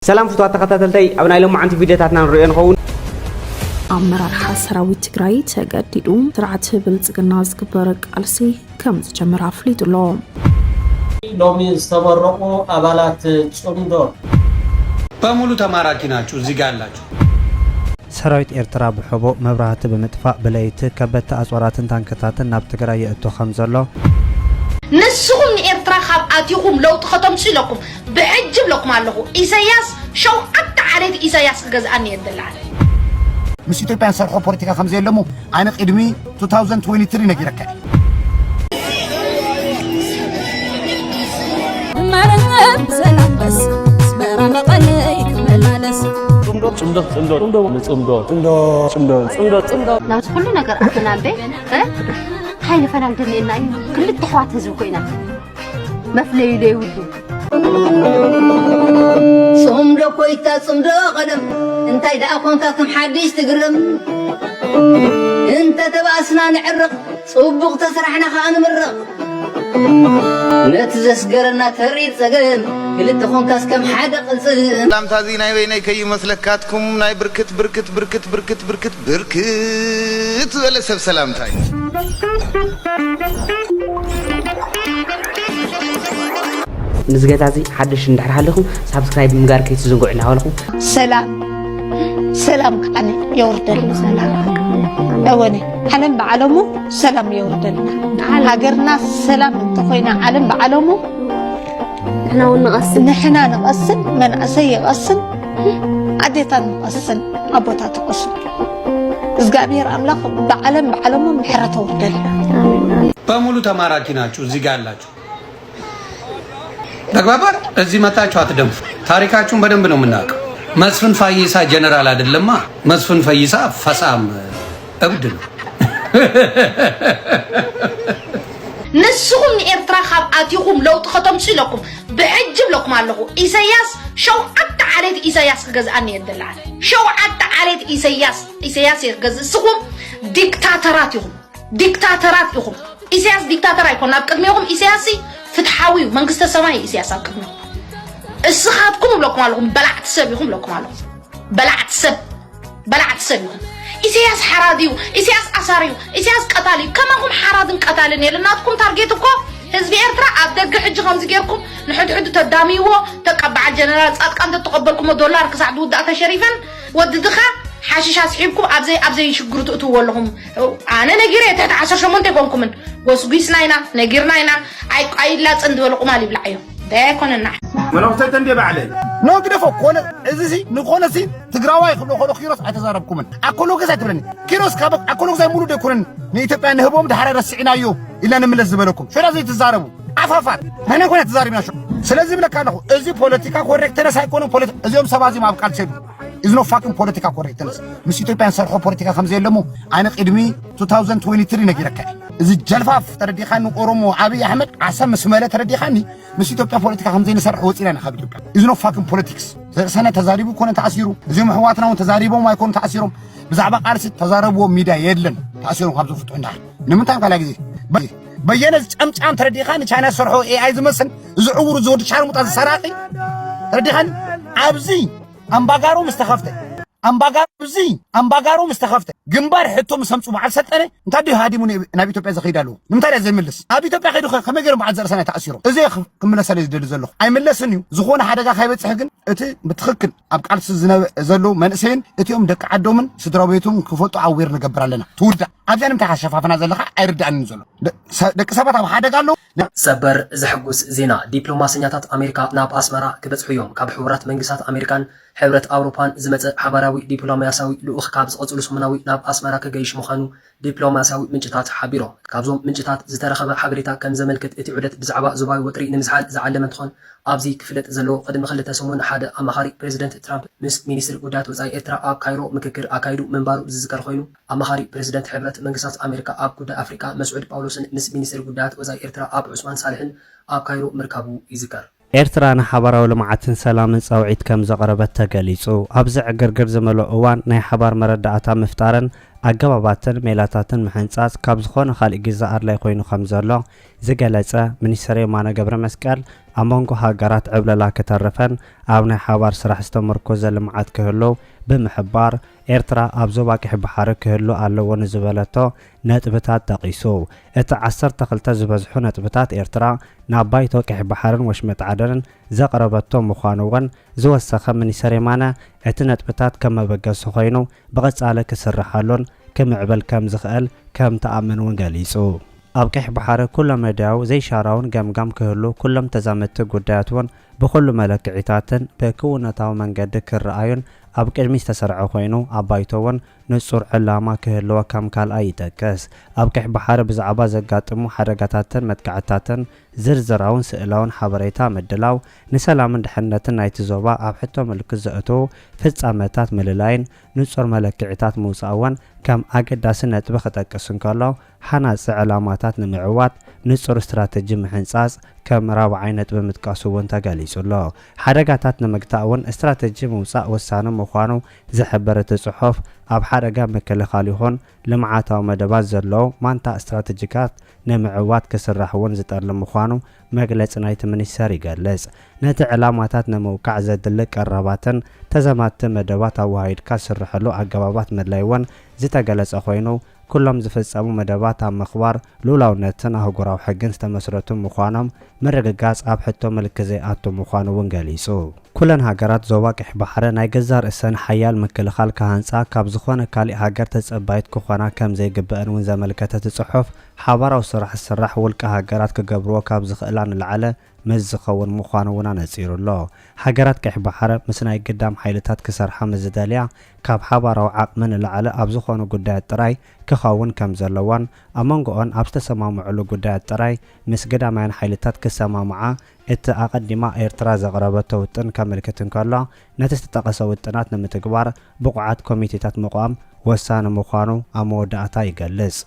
سلام فتوات تخطاتلتي أبناء لهم عن فيديوهاتنا نريان خون أمرار حسراوي تجري تجددون ترعت بلتقنا زكبرك ألسي كم تجمر عفليت اللهم لومي استمرقوا أبالات صندوق በሙሉ ተማራኪ ናችሁ እዚህ ጋር ያላችሁ ሰራዊት ኤርትራ በሕቦ መብራህት በመጥፋእ በለይቲ ከበተ አጽዋራትን ታንከታትን ናብ ትግራይ የእቶ ከምዘሎ نسهم إرترا خاب أتيهم لو تختم سلكم بعجب لكم علىه إسياس شو حتى عليه إسياس جزء يدلع مش إثيوبيا سرحوا بوليتيكا خمسة لمو أنا قدمي 2023 نجيرك مرنب سلام بس سبرنا قليك ملالس لا تقول لنا قر أخنا به هاي نفرق دنينا كل التحوات هزوكينا مفلي لي ودو صمدو كويتا صمدو قدم انت إذا أكونتكم حديث تقرم انت تبأسنا نعرق صبغ تسرحنا خان مرق نتزس قرنا تريد سقن قلت خونكاس كم حدا قلصن سلام تازي ناي بيني كي مسلكاتكم ناي بركت ولا سب سلام تاي نزغتازي حدش ندحر حالكم سبسكرايب مغار كي تزنقوا لنا حالكم سلام كأني يوردل سلام أوني علم بعلمه سلام يوردل هاجرنا سلام انتقينا علم بعلمه نحنا نقصن من أسيء قصن عديتا نقصن أبوتا تقصن إزقابير أملاق بعلمه محرة وردل በሙሉ ተማራኪ ናችሁ እዚህ ጋር ያላችሁ ተግባባን እዚህ መጣችሁ አትደምፉ ታሪካችሁን በደንብ ነው የምናውቀው መስፍን ፈይሳ ጀነራል አይደለማ መስፍን ፈይሳ ፈሳም እብድ ነው نسهم إرترا خاب أتيهم لو تختم سلكم بعجب لكم علىه إسياس شو حتى عليه إسياس جزء يدلع شو حتى عليه إسياس يجزء سهم ديكتاتوراتهم إسياس ديكتاتور يكون أبكميهم إسياسي فتحاوي منقصة سماي إسياس أبكميهم السخاتكم لكم علىهم بلعت سبيهم لكم علىهم بلعت سبيهم إسياس حراديو إسياس أساريو إسياس قتاليو كما هم حرادن قتالين لناتكم تارجيتكم حزب إرترا أبدأ حج خمس جيركم نحد تداميوه تقبع الجنرال أتقن تقبلكم $1 كسعد ودعة شريفا وددخا حاشش أصحابكم أبزي يشجروا تقولوا لهم أنا نجيرة تحت 10 شمون تكونكم من وسبيس ناينا نجيرنا أي لا تندوا لكم علي بلعيو ده كون النح من وقت تندي بعلي نو كده فوق كونه إزاي نكون سين تجراوي خلو كيروس أتزاربكم من أكلوا كذا تبرني كيروس كابك أكلوا زي مولود يكونن نيتبقى نهبهم ده حرر السعينا يو إلا نملز زبالكم شو لازم تزاربوا عفافات هنا كونه تزاربنا شو سلازم لك أنا إزاي بوليتيكا كوركتنس هيكونوا إزاي سبازي ما بقال شيء is no fucking political correctness مش إثيوبيا سرحوا بوليتيكا خمسة لمو أنا قدمي 2023 نجيرك إذا جلفاف تردي خانو أورومو أبي أحمد عسام سمالة تردي خاني مش إثيوبيا بوليتيكا خمسة نسرح وتيرنا خابي is no fucking politics سنة تزاريبو كون تعسيرو زي ما حواتنا وتزاريبو ما يكون تعسيرهم بزعبة قارس تزاربو ميدا يدلن تعسيرهم خمسة فتوين دار نمتى قال لك بيّن أم تردي خاني كان سرحوا AI زمسن زعور زود شعر متعز سراقي تردي خاني عبزي أمباغارو مستخفته جنبار حتو مسمصو مع السلطنه انت دي هاديمون نبي توبيا زخيدالو نمتى زي ملس ابي توبيا خيدو كما غير مع سنه تاثيرو ازي كملس على يدل زلو اي ملسنيو زخونه حدغا خيبصح ግን እቲ بتخكل اب قالس زلو منسين اتيوم دق عدومن سدرا بيتوم كفطو عوير نغبر لنا تودا ابيانم تخشفافنا زلخا ايردان زلو دق سبات اب حدغالو سبر زحقوس زينا دبلوماسيات امريكا ناب اسمرا كبصحيوم كاب حبرات منغسات امريكان حبرت أوروبان زمت حبراوي دبلوماسياوي لؤخ كابز قصلو سمناوي ناب أسمرا كجيش مخانو دبلوماسياوي منجتات حبيرو كابزوم منجتات زترخب حبريتا كم زملكت اتعودت بزعباء زباي وتري نمزحال زعلم تخون أبزي كفلت زلو قدم خلته سمون حدا أمخاري بريزيدنت ترامب مس مينيستر قدات وزاي إترا آب كايرو مككر أكايدو منبارو زذكر خوينو أمخاري بريزيدنت حبرت منقصات أمريكا آب قدا أفريقيا مسعود باولوسن مس مينيستر قدات وزاي إترا آب عثمان صالحن آب كايرو مركبو يذكر ኤርትራ ንሓበራዊ ልምዓትን ሰላምን ጻውዒት ከም ዘቕረበት ተገሊጹ ኣብዚ ዕግርግር ዝመልኦ እዋን ናይ ሓባር መረዳእታ ምፍጣርን ኣገባባትን ሜላታትን ምሕንጻጽ ካብ ዝኾነ ካልእ ግዜ ኣድላይ ኮይኑ ከም ዘሎ ዝገለጸ ሚኒስትር የማነ ገብረ መስቀል ኣብ መንጎ ሃገራት ዕብለላ ከተርፈን ኣብ ናይ ሓባር ስራሕ ዝተመርኮዘ ልምዓት ክህሉ ብምሕባር ኤርትራ ኣብ ዞባ ቀይሕ ባሕሪ ክህሉ ኣለዎ ንዝበለቶ ነጥብታት ጠቒሱ እቲ 12 ዝበዝሑ ነጥብታት ኤርትራ ናብ ባይቶ ቀይሕ ባሕርን ወሽመጥ ዓደንን ዘቕረበቶ ምዃኑ እውን ዝወሰኸ ሚኒስትር የማነ እቲ ነጥብታት ከም መበገሲ ኮይኑ ብቐጻሊ ክስርሓሉን ክምዕብል ከም ዝኽእል ከም ተኣምን እውን ገሊጹ ኣብ ቀይሕ ባሕሪ ኩሎም መድያው ዘይሻራውን ገምጋም ክህሉ ኩሎም ተዛመድቲ ጉዳያት እውን ብኩሉ መለክዒታትን ብክውነታዊ መንገዲ ክረኣዩን ኣብ ቅድሚ ዝተሰርዐ ኮይኑ ኣብ ባይቶ እውን ንጹር ዕላማ ክህልዎ ከም ካልኣይ ይጠቅስ ኣብ ቀይሕ ባሕሪ ብዛዕባ ዘጋጥሙ ሓደጋታትን መጥቃዕታትን ዝርዝራውን ስእላውን ሓበሬታ ምድላው ንሰላምን ድሕነትን ናይቲ ዞባ ኣብ ሕቶ ምልክት ዘእትዉ ፍጻመታት ምልላይን ንጹር መለክዒታት ምውፃእ እውን ከም ኣገዳሲ ነጥቢ ክጠቅስ እንከሎ ሓናፂ ዕላማታት ንምዕዋት ንጹር ስትራቴጂ ምሕንጻጽ ከም ራብዓይ ነጥቢ ምጥቃሱ እውን ተገሊጹሎ ሓደጋታት ንምግታእ እውን ስትራቴጂ ምውፃእ ወሳኒ ምዃኑ ዝሕብር እቲ ጽሑፍ ኣብ ሓደጋ ምክልኻል ይኹን ልምዓታዊ መደባት ዘለዎ ማንታ ስትራቴጂካት ንምዕዋት ክስራሕ እውን ዝጠልም ምዃኑ መግለፂ ናይቲ ሚኒስተር ይገልጽ ነቲ ዕላማታት ንምውቃዕ ዘድሊ ቀረባትን ተዘማቲ መደባት ኣዋሃይድካ ዝስርሐሉ ኣገባባት ምድላይ እውን ዝተገለጸ ኮይኑ ኩሎም ዝፍጸሙ መደባት ኣብ ምኽባር ሉላውነትን ኣህጉራዊ ሕግን ዝተመስረቱ ምዃኖም ምርግጋጽ ኣብ ሕቶ ምልክት ዘይኣቱ ምዃኑ እውን ገሊጹ ኩለን ሃገራት ዞባ ቀይሕ ባሕሪ ናይ ገዛ ርእሰን ሓያል ምክልኻል ካሃንጻ ካብ ዝኾነ ካሊእ ሃገር ተጸባይት ክኾና ከም ዘይግብአን እውን ዘመልከተ ጽሑፍ ሓባራዊ ስራሕ ዝስራሕ ውልቀ ሃገራት ክገብርዎ ካብ ዝኽእላ ንላዕለ መዝኸውን ምዃኑ እውን ኣነጺሩሎ ሃገራት ቀይሕ ባሕሪ ምስ ናይ ግዳም ሓይልታት ክሰርሓ ምዝደልያ ካብ ሓባራዊ ዓቕሚ ንላዕለ ኣብ ዝኾኑ ጉዳያት ጥራይ ክኸውን ከም ዘለዋን ኣብ መንጎኦን ኣብ ዝተሰማምዑሉ ጉዳያት ጥራይ ምስ ግዳማውያን ሓይልታት ክሰማምዓ እቲ ኣቐዲማ ኤርትራ ዘቕረበቶ ውጥን ከምልክት እንከሎ ነቲ ዝተጠቐሰ ውጥናት ንምትግባር ብቑዓት ኮሚቴታት ምቋም ወሳኒ ምዃኑ ኣብ መወዳእታ ይገልጽ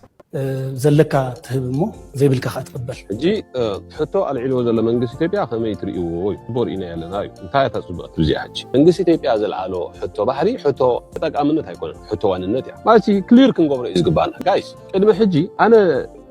ዘለካ ትህብ እሞ ዘይብልካ ክትቅበል ሕጂ ሕቶ ኣልዒልዎ ዘሎ መንግስቲ ኢትዮጵያ ከመይ ትርእይዎ ቦርኢና ያለና እዩ እንታይ ተፅብቕት ብዚኣ ሕጂ መንግስቲ ኢትዮጵያ ዘለዓሎ ሕቶ ባሕሪ ሕቶ ተጠቃምነት ኣይኮነን ሕቶ ዋንነት እያ ማለት ክሊር ክንገብሮ እዩ ዝግባአና ጋይስ ቅድሚ ሕጂ ኣነ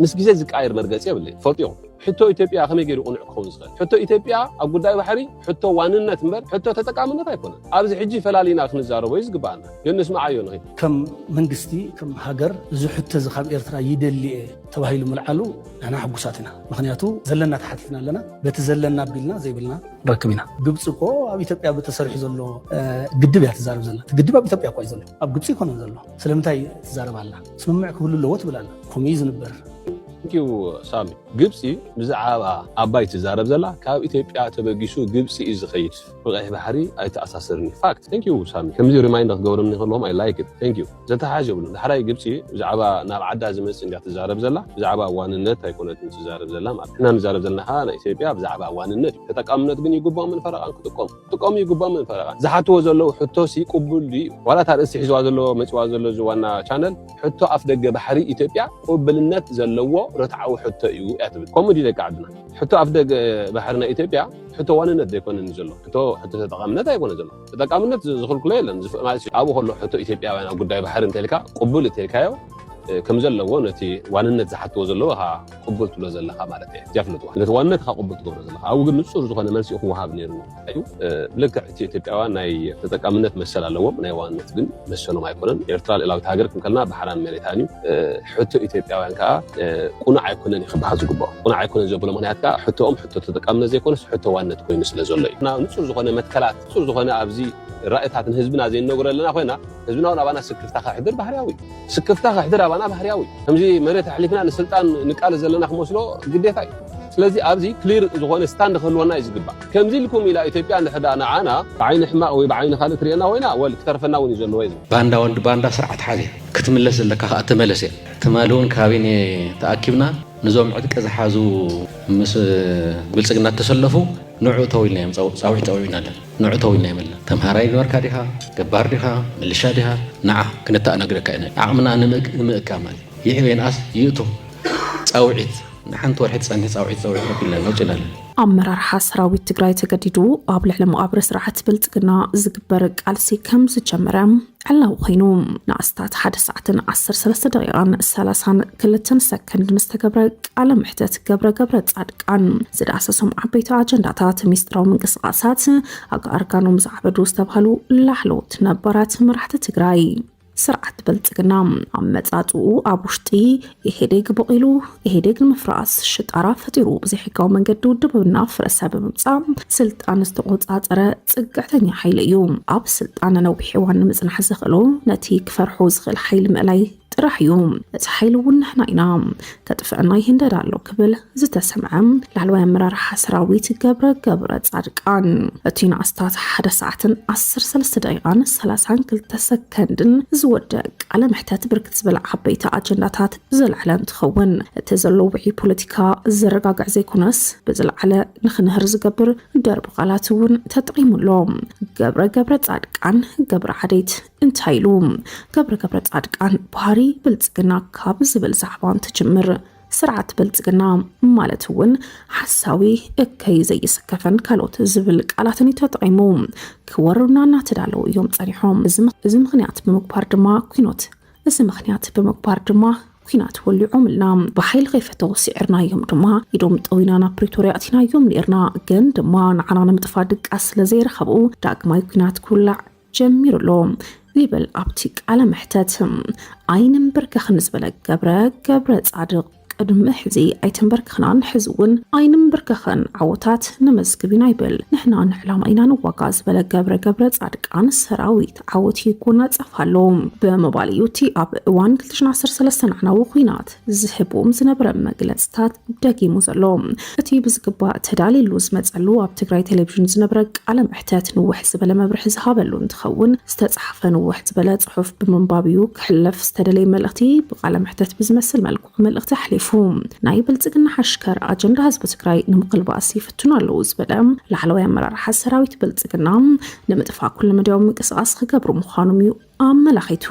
ምስ ግዜ ዝቃየር መርገፂ የብለይ ፈልጥዮም ሕቶ ኢትዮጵያ ከመይ ገይሩ ቁኑዕ ክኸውን ዝኽእል ሕቶ ኢትዮጵያ ኣብ ጉዳይ ባሕሪ ሕቶ ዋንነት እምበር ሕቶ ተጠቃምነት ኣይኮነን ኣብዚ ሕጂ ፈላሊና ክንዛረቦ እዩ ዝግባአና ግን ንስማዓዮ ንኽእል ከም መንግስቲ ከም ሃገር እዚ ሕቶ እዚ ካብ ኤርትራ ይደልየ ተባሂሉ ምልዓሉ ንሕና ሕጉሳት ኢና ምክንያቱ ዘለና ተሓቲፍና ኣለና በቲ ዘለና ኣቢልና ዘይብልና ረክብ ኢና ግብፂ እኮ ኣብ ኢትዮጵያ ብተሰሪሑ ዘሎ ግድብ እያ ትዛረብ ዘላ ግድብ ኣብ ኢትዮጵያ እኳ እዩ ዘሎ ኣብ ግብፂ ይኮነ ዘሎ ስለምንታይ ትዛረብ ኣላ ስምምዕ ክህሉ ኣለዎ ትብል ኣላ ከምኡ እዩ ዝንበር ቴንኪዩ ሳሚ ግብፂ ብዛዕባ ኣባይ ትዛረብ ዘላ ካብ ኢትዮጵያ ተበጊሱ ግብፂ እዩ ዝኸይድ ብቀይሕ ባሕሪ ኣይተኣሳስርኒ ፋክት ቴንኪዩ ሳሚ ከምዚ ሪማይንደር ክገብርኒ ከለዎም ኣይ ላይክ ኢት ቴንኪዩ ዘተሓሓዥ የብሉ ድሕራይ ግብፂ ብዛዕባ ናብ ዓዳ ዝመፅእ እንዳ ትዛረብ ዘላ ብዛዕባ ዋንነት ኣይኮነትን ትዛረብ ዘላ ማለት ንሕና ንዛረብ ዘለና ከዓ ናይ ኢትዮጵያ ብዛዕባ ዋንነት እዩ ተጠቃምነት ግን ይግባእ ምን ፈረቓን ክጥቀሙ ይግባእ ምን ፈረቓን ዝሓትዎ ዘለው ሕቶሲ ቅቡል እዩ ዋላ ታርእስቲ ሒዝዋ ዘለዎ መፅዋ ዘሎ ዝዋና ቻነል ሕቶ ኣፍ ደገ ባሕሪ ኢትዮጵያ ቅቡልነት ዘለዎ رتعو حتى يو أتبت كوميدي ذاك عدنا حتى أفدق بحرنا إثيوبيا حتى وانا نديكون نزله حتى تتقامنا ده يكون نزله تتقامنا زخل كليلا أبو خلو حتى إثيوبيا وأنا أقول ده بحر تلك قبول تلك كم زلوا ونتي وانا زحت وزلوها قبلت له زلها مالتي جفلتوا لتوانت قبلت له زلها أو قبل نصور زخنا مالسي هو هاب نيرو أيوه لك إثيوبيا وانا تتقامنا تمثل على وم ناي وانا تبين مثلوا ما يكونن إرتال إلى تهاجر كنا بحران مالتاني حتى إثيوبيا وان كا كنا عيكونن يخبح زقبا كنا عيكونن زبلا من هاتك حتى حتى تتقامنا زي كونس حتى وانا تكون مثل زلي نا نصور زخنا متكلات نصور زخنا أبزي رأيت هاتن حزبنا زي النقر لنا خوينا حزبنا ونبانا سكفتها حدر بحرياوي سكفتها حدر أبانا بحرياوي همزي مريت حليفنا السلطان نقال زلنا خمسلو قديتاي ስለዚህ ኣብዚ ክሊር ዝኾነ ስታንድ ክህልወና እዩ ዝግባእ ከምዚ ኢልኩም ኢላ ኢትዮጵያ እንድሕዳ ንዓና ብዓይኒ ሕማቕ ወይ ብዓይኒ ካልእ ትሪአና ኮይና ወል ክተርፈና እውን እዩ ዘለዎ እዩ ባንዳ ወንድ ባንዳ ስርዓት ሓዘ ክትምለስ ዘለካ ከዓ ትመለስ እያ ትማልውን ካቢኔ ተኣኪብና ንዞም ዕጥቂ ዝሓዙ ምስ ብልፅግና ተሰለፉ ንዑ ተዊልና እዮም ፃውዒት ፀውዒና ኣለና ንዑ ተዊልና እዮም ኣለና ተምሃራይ ነበርካ ዲኻ ገባር ዲኻ ምልሻ ዲኻ ንዓ ክንተኣነግደካ ኢና ዓቕምና ንምእካብ ማለት ይዕበን ኣስ ይእቱ ፃውዒት نحن تورحت سنة صاوعي نوجلنا ኣመራርሓ ሰራዊት ትግራይ ተገዲዱ ኣብ ልዕሊ መቃብር ስርዓት ብልጽግና ዝግበር ቃልሲ ከም ዝጀመረ ዕላው ኮይኑ ንኣስታት 1 ሰዓትን 13 ደቂቃን 32 ሰከንድን ዝተገብረ ቃለ ምሕተት ገብረ ጻድቃን ዝዳሰሶም ዓበይቲ ኣጀንዳታት ሚስጥራዊ ምንቅስቓሳት ኣጋርጋኖም ዝዓበዱ ዝተባሃሉ ላሕለዎት ነበራት መራሕቲ ትግራይ ስርዓት ብልጽግና ኣመጻጽኡ ኣብ ውሽጢ ኢህዴግ በቂሉ ኢህዴግ ንምፍራስ ሽጣራ ፈጢሩ ብዘይሕጋዊ መንገዲ ውድብና ፍረሰ ብምምጻእ ስልጣን ዝተቆጻጸረ ጽግዕተኛ ሓይሊ እዩ ኣብ ስልጣን ነዊሕ እዋን ንምጽናሕ ዝኽእሉ ነቲ ክፈርሑ ዝኽእል ሓይሊ ምእላይ ጥራሕ እዩ እቲ ሓይሊ እውን ንሕና ኢና ከጥፍአና ይህንደድ ኣሎ ክብል ዝተሰምዐ ላዕለዋይ ኣመራርሓ ሰራዊት ገብረ ጻድቃን እቲ ንኣስታት 1 ሰዓትን 13 ደቂቃን 32 ሰከንድን ዝወድእ ቃለ ምሕተት ብርክት ዝበለ ዓበይቲ ኣጀንዳታት ዘለዓለ እንትኸውን እቲ ዘሎ ውዒ ፖለቲካ ዘረጋግዕ ዘይኮነስ ብዝለዓለ ንኽንህር ዝገብር ደርቢ ቃላት እውን ተጠቂሙሎ ገብረ ጻድቃን ገብረ ዓደይት እንታይ ኢሉ ገብረ ጻድቃን ባህሪ ብልጽግና ካብ ዝብል ዛዕባ እንትጅምር ስርዓት ብልጽግና ማለት እውን ሓሳዊ እከይ ዘይሰከፈን ካልኦት ዝብል ቃላትን ተጠቂሙ ክወሩና እናተዳለው እዮም ጸኒሖም እዚ ምኽንያት ብምግባር ድማ ኩናት ወሊዖም ኢልና ብሓይሊ ከይፈተው ሲዕርና እዮም ድማ ኢዶም ጠዊና ናብ ፕሪቶሪያ ኣቲና እዮም ነርና ግን ድማ ንዓና ንምጥፋእ ድቃስ ስለዘይረኸቡ ዳግማይ ኩናት ክውላዕ ጀሚሩሎ ይብል ኣብቲ ቃለ ምሕተት ኣይንንበርከኽን ዝበለ ገብረ ጻድቅ ቅድሚ ሕዚ ኣይተንበርክኽናን ሕዚ እውን ኣይንንበርከኽን ዓወታት ነመዝግቢና ይብል ንሕና ንዕላማ ኢና ንዋጋ ዝበለ ገብረ ጻድቃን ሰራዊት ዓወት ይጎናጸፋሎ ብምባል እዩ እቲ ኣብ እዋን 2013 ናዕናዊ ኩናት ዝህቦም ዝነበረ መግለጽታት ደጊሙ ዘሎ እቲ ብዝግባእ ተዳሊሉ ዝመጸሉ ኣብ ትግራይ ቴሌቪዥን ዝነበረ ቃለ ምሕተት ንውሕ ዝበለ መብርሒ ዝሃበሉ እንትኸውን ዝተጻሕፈ ንውሕ ዝበለ ጽሑፍ ብምንባብ እዩ ክሕለፍ ዝተደለየ መልእኽቲ ብቃለ ምሕተት ብዝመስል መልክዑ መልእኽቲ ሓሊፉ ናይ ብልጽግና ሓሽከር ኣጀንዳ ህዝቢ ትግራይ ንምቅልባስ ይፍትኑ ኣለዉ ዝበለ ላዕለዋይ ኣመራርሓ ሰራዊት ብልጽግና ንምጥፋእ ኩሉ መደብ ምንቅስቓስ ክገብሩ ምዃኖም እዩ ኣመላኺቱ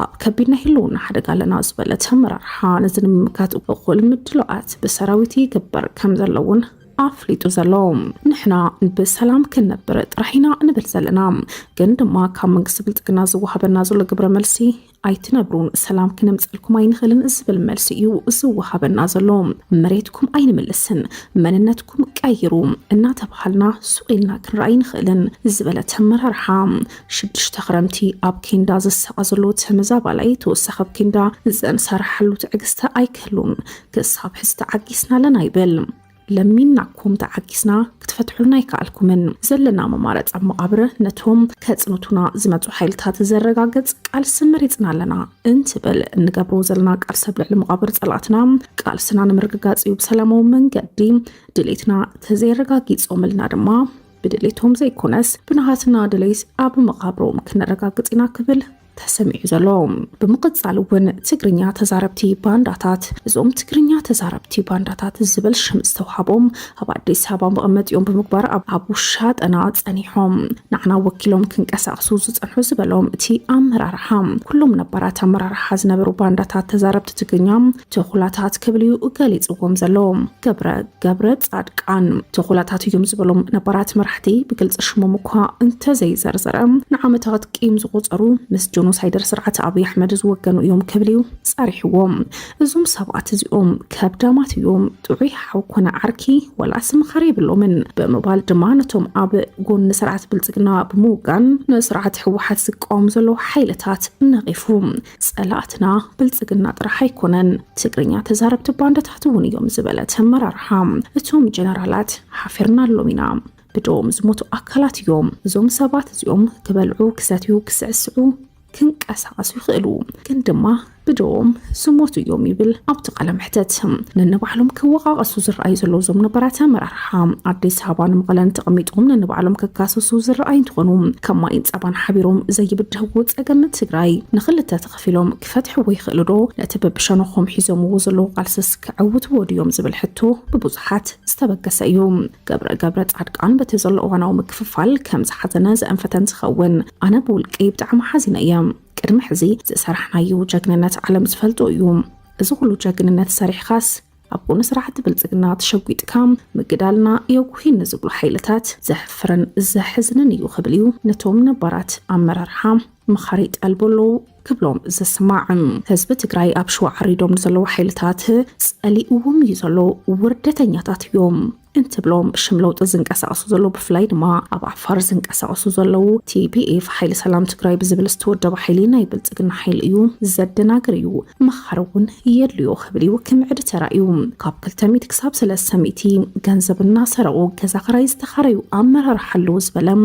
ኣብ ከቢድና ህልውና ሓደጋ ኣለና ዝበለ ኣመራርሓ ነዚ ንምምካት እኩል ምድላዋት ብሰራዊት ይግበር ከም ዘለውን ኣፍሊጡ ዘሎ ንሕና ብሰላም ክንነብር ጥራሒና እንብል ዘለና ግን ድማ ካብ መንግስቲ ብልጽግና ዝወሃበና ዘሎ ግብረ መልሲ ኣይትነብሩን ሰላም ክነምፀልኩም ኣይንኽእልን ዝብል መልሲ እዩ ዝወሃበና ዘሎ መሬትኩም ኣይንምልስን መንነትኩም ቀይሩ እናተባሃልና ሱቂልና ክንረኣይ ንኽእልን ዝበለ ኣመራርሓ 6 ክረምቲ ኣብ ኬንዳ ዝሰቐዘሉ ተመዛባላይ ተወሳኺ ኣብ ኬንዳ ዘንሰርሓሉ ትዕግስቲ ኣይክህሉን ክሳብ ሕዚ ተዓጊስና ኣለና ይብል ለሚናኩም ተዓጊስና ክትፈትሑልና ይከኣልኩምን ዘለና መማረጽ ኣብ መቃብር ነቶም ከጽንቱና ዝመጹ ሓይልታት ዘረጋግጽ ቃልሲ መሪጽና ኣለና እንትብል እንገብሮ ዘለና ቃልሲ ብልዕሊ መቃብር ጸላእትና ቃልስና ንምርግጋጽ እዩ ብሰላማዊ መንገዲ ድሌትና ተዘይረጋጊጾም ኢልና ድማ ብድሌቶም ዘይኮነስ ብናሃትና ድሌት ኣብ መቃብሮም ክነረጋግጽ ኢና ክብል ተሰሚዑ ዘሎ ብምቅጻል እውን ትግርኛ ተዛረብቲ ባንዳታት እዞም ትግርኛ ተዛረብቲ ባንዳታት ዝብል ሽም ዝተዋሃቦም ኣብ ኣዲስ ኣበባ መቐመጢኦም ብምግባር ኣብ ውሻጠና ጸኒሖም ንዕና ወኪሎም ክንቀሳቅሱ ዝጸንሑ ዝበሎም እቲ ኣመራርሓ ኩሎም ነባራት ኣመራርሓ ዝነበሩ ባንዳታት ተዛረብቲ ትግርኛ ተኹላታት ክብልዩ ገሊጽዎም ዘሎ ገብረ ጻድቃን ተኹላታት እዮም ዝበሎም ነባራት መራሕቲ ብግልጽ ሽሞም እኳ እንተዘይዘርዘረ ንዓመታት ቂም ዝቆጸሩ ምስ ጆኖሳይደር ስርዓት ኣብይ ኣሕመድ ዝወገኑ እዮም ክብልዩ ጸሪሕዎም እዞም ሰብኣት እዚኦም ከብዳማት እዮም ጥዑይ ሓውኮነ ዓርኪ ወላ ስምኻሪ ብሎምን ብምባል ድማ ነቶም ኣብ ጎኒ ስርዓት ብልጽግና ብምውጋን ንስርዓት ሕወሓት ዝቃወሙ ዘሎ ሓይልታት ነቒፉ ጸላእትና ብልጽግና ጥራሕ ኣይኮነን ትግርኛ ተዛረብቲ ባንዳታት እውን እዮም ዝበለ ተመራርሓ እቶም ጀነራላት ሓፊርና ኣሎም ኢና ብዶም ዝሞቱ ኣካላት እዮም እዞም ሰባት እዚኦም ክበልዑ ክሰትዩ ክስዕስዑ ክንቀሳቀሱ ይኽእሉ ግን ድማ ብዶም ዝሞቱ እዮም ይብል ኣብቲ ቃለ ምሕተት ነንባዕሎም ክወቃቀሱ ዝረኣዩ ዘለዉ ዞም ነበራት ኣመራርሓ ኣዲስ ኣበባ ንመቐለን ተቐሚጦም ነንባዕሎም ክካሰሱ ዝረኣዩ እንትኾኑ ከማይን ጸባን ሓቢሮም ዘይብድህዎ ጸገም ትግራይ ንኽልተ ተኸፊሎም ክፈትሕዎ ይኽእሉ ዶ ነቲ በብሸነኾም ሒዞምዎ ዘለዉ ቃልስስ ክዕውትዎ ድዮም ዝብል ሕቶ ብብዙሓት ዝተበገሰ እዩ ገብረ ጻድቃን በቲ ዘሎ እዋናዊ ምክፍፋል ከም ዝሓዘነ ዘአንፈተን ዝኸውን ኣነ ብውልቂ ብጣዕሚ ሓዚነ እየ ቅድሚ ሕዚ ዝሰርሕናዩ ጀግንነት ዓለም ዝፈልጦ እዩ እዚ ኩሉ ጀግንነት ሰሪሕኻስ أبون سرعة بلزقنا تشويت كام مقدالنا يوكوهين نزبلو حيلتات زحفرن زحزنن يوخبليو نتوم نبارات أمرارحام مخاريط البولو كبلوم زسماعن حزب تግራይ ኣብ ሸዋ ዓሪዶም ዘለዉ ሓይልታት ጸሊኡዎም ይዘሎ ወርደተኛታት እዮም እንትብሎም ሽምለውጥ ዝንቀሳቀሱ ዘሎ ብፍላይ ድማ ኣብ ዓፋር ዝንቀሳቀሱ ዘለዉ TPF ሓይሊ ሰላም ትግራይ ብዝብል ዝተወደበ ሓይሊ ናይ ብልጽግና ሓይሊ እዩ ዘደናግር እዩ መኻረውን የድልዮ ክብልዩ ክምዕድ ተራእዩ ካብ 200 ክሳብ 300 ገንዘብና ሰረቁ ገዛ ክራይ ዝተኻረዩ ኣመራር ሓሉ ዝበለም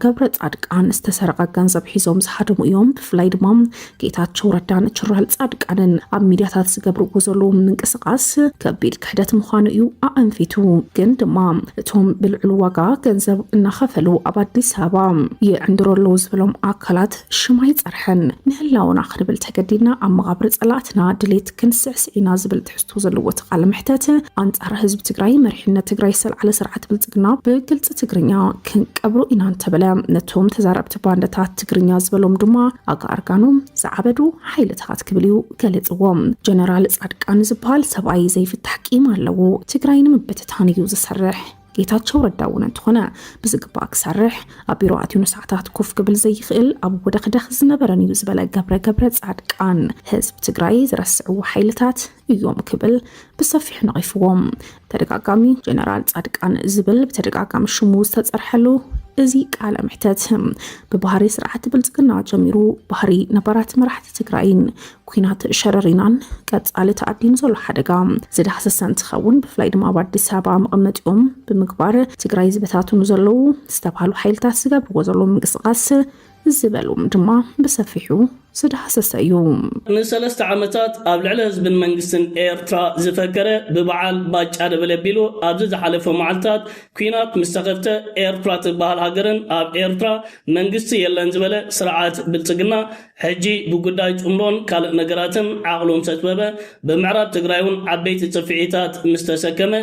ገብረ ጻድቃን ዝተሰረቀ ገንዘብ ሒዞም ዝሓደሙ እዮም ብፍላይ ድማ ጌታቸው ረዳን ጭራል ጻድቃንን ኣብ ሚዲያታት ዝገብርዎ ዘሎ ምንቅስቃስ ከቢድ ክሕደት ምዃኑ እዩ ኣንፊቱ ግን ድማ እቶም ብልዕሉ ዋጋ ገንዘብ እናኸፈሉ ኣብ አዲስ አበባ የዕንድሮሎ ዝብሎም አካላት ሽማይ ጸርሐን ምህላውና ክብል ተገዲና ኣብ መቃብር ጸላትና ድሌት ክንስዕስዒና ዝብል ትሕዝቶ ዘለዎ ተቃለ ምሕተት አንጻር ህዝብ ትግራይ መሪሕነት ትግራይ ሰልዓለ ስርዓት ብልጽግና ብግልጽ ትግርኛ ክንቀብሩ ኢና እንተበለ ነቶም ተዛረብቲ ባንዳታት ትግርኛ ዝበሎም ድማ ኣጋርጋኖም ዝዓበዱ ሓይልታት ክብልዩ ገለጽዎም ጀነራል ጻድቃን ዝበሃል ሰብኣይ ዘይፍታሕ ቂም ኣለዎ ትግራይ ንምብትታን እዩ ዝሰርሕ ጌታቸው ረዳውን እንትኾነ ብዝግባእ ክሰርሕ ኣብ ቢሮ ኣትዩ ሰዓታት ኮፍ ክብል ዘይኽእል ኣብ ወደኽደኽ ዝነበረን እዩ ዝበለ ገብረ ጻድቃን ህዝብ ትግራይ ዝረስዑ ሓይልታት እዮም ክብል ብሰፊሕ ነቒፍዎም ተደጋጋሚ ጀነራል ጻድቃን ዝብል ብተደጋጋሚ ሽሙ ዝተጸርሐሉ እዚ ቃለ ምሕተት በባህሪ ስርዓት ብልጽግና ጀሚሩ ባህሪ ነባራት መራሕቲ ትግራይን ኩናት ሸረሪናን ቀጻሊ ተኣዲኑ ዘሎ ሓደጋ ዝዳህሰሰን ትኸውን ብፍላይ ድማ ኣብ አዲስ አበባ መቐመጢኦም ብምግባር ትግራይ ዝበታትኑ ዘለዉ ዝተባሃሉ ሓይልታት ዝገብርዎ ዘሎ ምንቅስቃስ ዝበሎም ድማ ብሰፊሑ ስዳህሰሰዩ ንሰለስተ ዓመታት ኣብ ልዕሊ ህዝብን መንግስትን ኤርትራ ዝፈከረ ብበዓል ባጫ ደበለቢሉ ኣብዚ ዝሓለፈ መዓልታት ኩናት ምስተኸፍተ ኤርትራ ትበሃል ሃገርን ኣብ ኤርትራ መንግስቲ የለን ዝበለ ስርዓት ብልጽግና ሕጂ ብጉዳይ ጭምሮን ካልእ ነገራትን ዓቕሎም ሰጥበበ ብምዕራብ ትግራይውን ዓበይቲ ጽፍዒታት ምስተሰከመ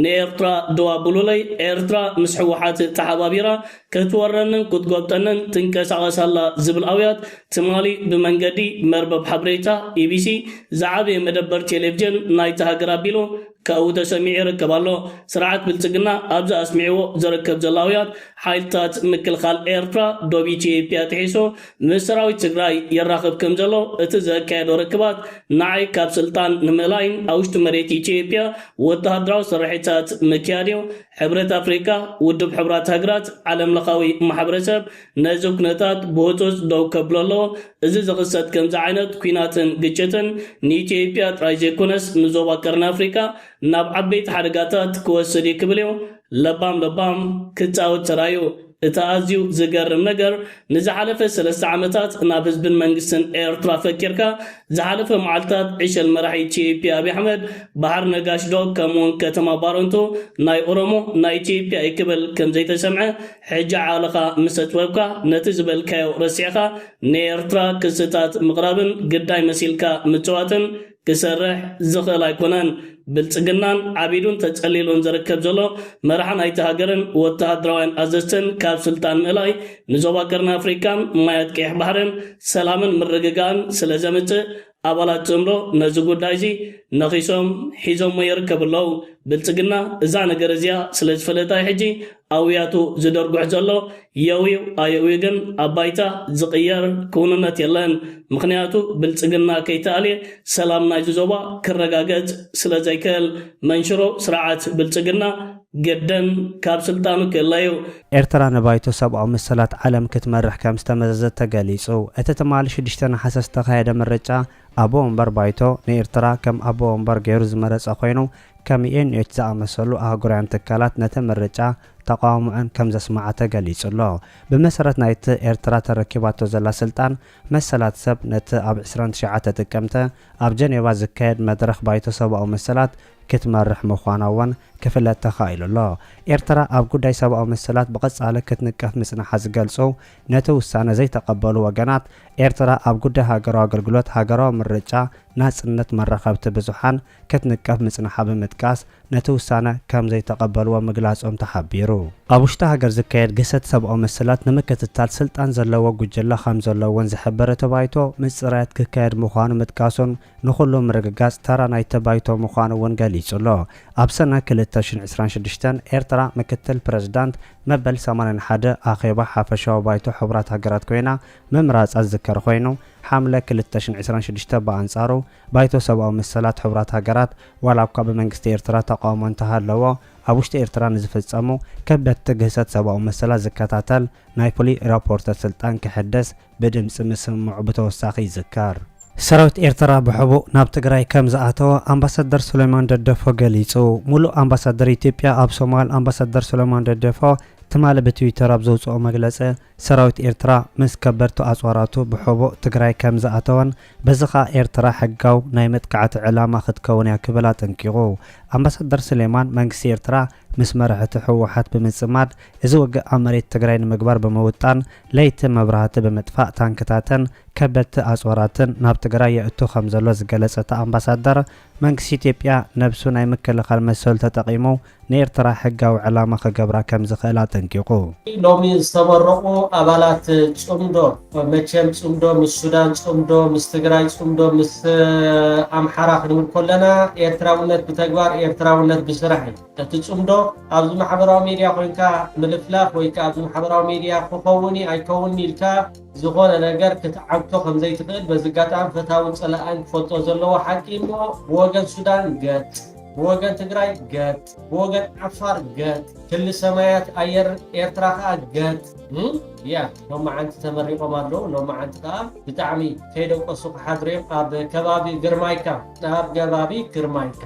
ንኤርትራ ደዋብሉለይ ኤርትራ ምስ ሕወሓት ተሓባቢራ ክትወረንን ክትጎብጠንን ትንቀሳቐሳላ ዝብል ኣውያት ትማሊ بمنجدي مربب حبريتا EBC زعاب مدبر تلفزيون نايت هاجر أبيلو كأودا سميع ركبالو سرعة بلتقنا أبزا أسمعو زركب زلاويات حايلتات مكل خال إيرترا دوبي تي بياتحيسو مسراوي تقراي يراقب كمزلو اتزاكاد وركبات ناعي كاب سلطان نملاين أوشت مريتي تي بيا وتهدراو سرحيتات مكياديو حبرت أفريقيا ودب حبرات هاجرات عالم لقاوي محبرسب نزوك نتات بوتوز دو كبلولو إذا زغسات كمز عينات كويناتن جيتشتن نيتي بيات رايزي كونس نزوبا كرن أفريقيا ناب عبيت حركاتات كوسري كبليو لبام كتاو ترايو እታአዝዩ ዝገርም ነገር ንዝሓለፈ 3 ዓመታት ናብ ህዝብን መንግስትን ኤርትራ ፈኪርካ ዝሓለፈ መዓልታት ዒሸል መራሒ ኢትዮጵያ አብይ አሕመድ ባህር ነጋሽዶ ከምውን ከተማ ባሮንቶ ናይ ኦሮሞ ናይ ኢትዮጵያ ይክብል ከም ዘይተሰምዐ ሕጂ ዓለኻ ምሰጥወብካ ነቲ ዝበልካዮ ረሲዕኻ ንኤርትራ ክስታት ምቕራብን ግዳይ መሲልካ ምጽዋትን ክሰርሕ ዝኽእል ኣይኮነን ብልጽግናን ዓቢዱን ተጸሊሉን ዝርከብ ዘሎ መራሕን ኣይተሃገርን ወተሃደራውያን ኣዘዝትን ካብ ስልጣን ምእላይ ንዞባ ቀርኒ ኣፍሪካን ማያት ቀይሕ ባህርን ሰላምን ምርግጋእን ስለ ዘምጽእ ኣባላት ጽምሮ ነዚ ጉዳይ እዚ ነኺሶም ሒዞም ይርከብለው ብልጽግና እዛ ነገር እዚኣ ስለ ዝፈለጣይ ሕጂ ኣውያቱ ዝደርጉሕ ዘሎ የዊው ኣየዊው ግን ኣባይታ ዝቕየር ክውንነት የለን ምክንያቱ ብልጽግና ከይተኣልየ ሰላም ናይ ዞባ ክረጋገጽ ስለ ዘይክእል መንሽሮ ስርዓት ብልጽግና ገደን ካብ ስልጣኑ ከለዩ ኤርትራ ነባይቶ ሰብኣዊ መሰላት ዓለም ክትመርሕ ከም ዝተመዘዘት ተገሊጹ እቲ ትማሊ 6 ነሓሰ ዝተኻየደ ምርጫ ኣቦ ወንበር ባይቶ ንኤርትራ ከም ኣቦ ወንበር ገይሩ ዝመረጸ ኮይኑ ከም UNH ዝኣመሰሉ ኣህጉራውያን ትካላት ነቲ ምርጫ ተቃውሞን ከም ዘስማዓ ተገሊጹሎ ብመሰረት ናይቲ ኤርትራ ተረኪባቶ ዘላ ስልጣን መሰላት ሰብ ነቲ ኣብ 29 ጥቅምቲ ኣብ ጀኔቫ ዝካየድ መድረኽ ባይቶ ሰብኣዊ መሰላት ክትመርሕ ምዃናውን ክፍለጥ ተኻኢሉሎ ኤርትራ ኣብ ጉዳይ ሰብኣዊ መሰላት ብቐጻሊ ክትንቀፍ ምጽናሓ ዝገልጹ ነቲ ውሳነ ዘይተቐበሉ ወገናት ኤርትራ ኣብ ጉዳይ ሃገራዊ ኣገልግሎት ሃገራዊ ምርጫ ናጽነት መራኸብቲ ብዙሓን ክትንቀፍ ምጽናሓ ብምጥቃስ ነቲ ውሳነ ከም ዘይተቐበልዎ ምግላጾም ተሓቢሩ ኣብ ውሽጢ ሃገር ዝካየድ ግሰት ሰብኣዊ መሰላት ንምክትታል ስልጣን ዘለዎ ጉጅለ ከም ዘለዎን ዝሕብር ተባይቶ ምጽራያት ክካየድ ምዃኑ ምጥቃሱን ንኹሉ ምርግጋጽ ተራ ናይ ተባይቶ ምዃኑ እውን ገሊጹሎ ኣብ ሰነ 2026 ኤርትራ ምክትል ፕረዚዳንት መበል 81 ኣኼባ ሓፈሻዊ ባይቶ ሕብራት ሃገራት ኮይና ምምራጻ ዝከር ኮይኑ ሓምለ 2026 በአንጻሩ ባይቶ ሰብኣዊ መሰላት ሕብራት ሃገራት ዋላ እኳ ብመንግስቲ ኤርትራ ተቃውሞ እንተሃለዎ ኣብ ውሽጢ ኤርትራ ንዝፍጸሙ ከበድቲ ግህሰት ሰብኣዊ መሰላት ዝከታተል ናይ ፍሉይ ራፖርተር ስልጣን ክሕደስ ብድምፂ ምስምዑ ብተወሳኺ ይዝከር ሰራዊት ኤርትራ ብሕቡእ ናብ ትግራይ ከም ዝኣተወ ኣምባሳደር ሱሌማን ደደፎ ገሊጹ ሙሉእ ኣምባሳደር ኢትዮጵያ ኣብ ሶማል ኣምባሳደር ሱሌማን ደደፎ ትማለ በትዊተር ኣብ ዘውፅኦ መግለጺ ሰራዊት ኤርትራ ምስ ከበድቲ ኣጽዋራቱ ብሕቡእ ትግራይ ከም ዝኣተወን በዝኻ ኤርትራ ሕጋው ናይ መጥቃዕቲ ዕላማ ክትከውን እያ ክብል ኣጠንቂቑ ኣምባሳደር ሱሌማን መንግስቲ ኤርትራ ምስ መራሕቲ ሕወሓት ብምጽማድ እዚ ውግእ ኣብ መሬት ትግራይ ንምግባር ብምውጣን ለይቲ መብራህቲ ብምጥፋእ ታንክታትን ከበድቲ ኣጽዋራትን ናብ ትግራይ የእቱ ከም ዘሎ ዝገለጸት ኣምባሳደር መንግስቲ ኢትዮጵያ ነብሱ ናይ ምክልኻል መሰል ተጠቂሙ ንኤርትራ ሕጋዊ ዕላማ ክገብራ ከም ዝኽእል ኣጠንቂቑ ሎሚ ዝተመረቑ ኣባላት ጽምዶ መቸም ጽምዶ ምስ ሱዳን ጽምዶ ምስ ትግራይ ጽምዶ ምስ ኣምሓራ ክንብል ከለና ኤርትራውነት ብተግባር ኤርትራውነት ብስራሕ እቲ ጽምዶ ኣብዚ ማሕበራዊ ሚድያ ኮይንካ ምልፍላፍ ወይ ከዓ ኣብዚ ማሕበራዊ ሚድያ ክኸውኒ ኣይከውኒ ኢልካ ዝኾነ ነገር ክትዓብቶ ከም ዘይትኽእል በዚ ኣጋጣሚ ፈታውን ፀላእን ክፈልጦ ዘለዎ ሓቂ እሞ ብወገን ሱዳን ገጥ بوغن تግራይ ገጥ بوغن عفار ገጥ كل سمايات اير ኤርትራ ከዓ ገጥ ያ ሎማ ዓንቲ ተመሪቆም ኣለዉ ሎማ ዓንቲ ከዓ ብጣዕሚ ከይደቆሱ ሓድሬም ኣብ ከባቢ ግርማይካ ኣብ ከባቢ ግርማይካ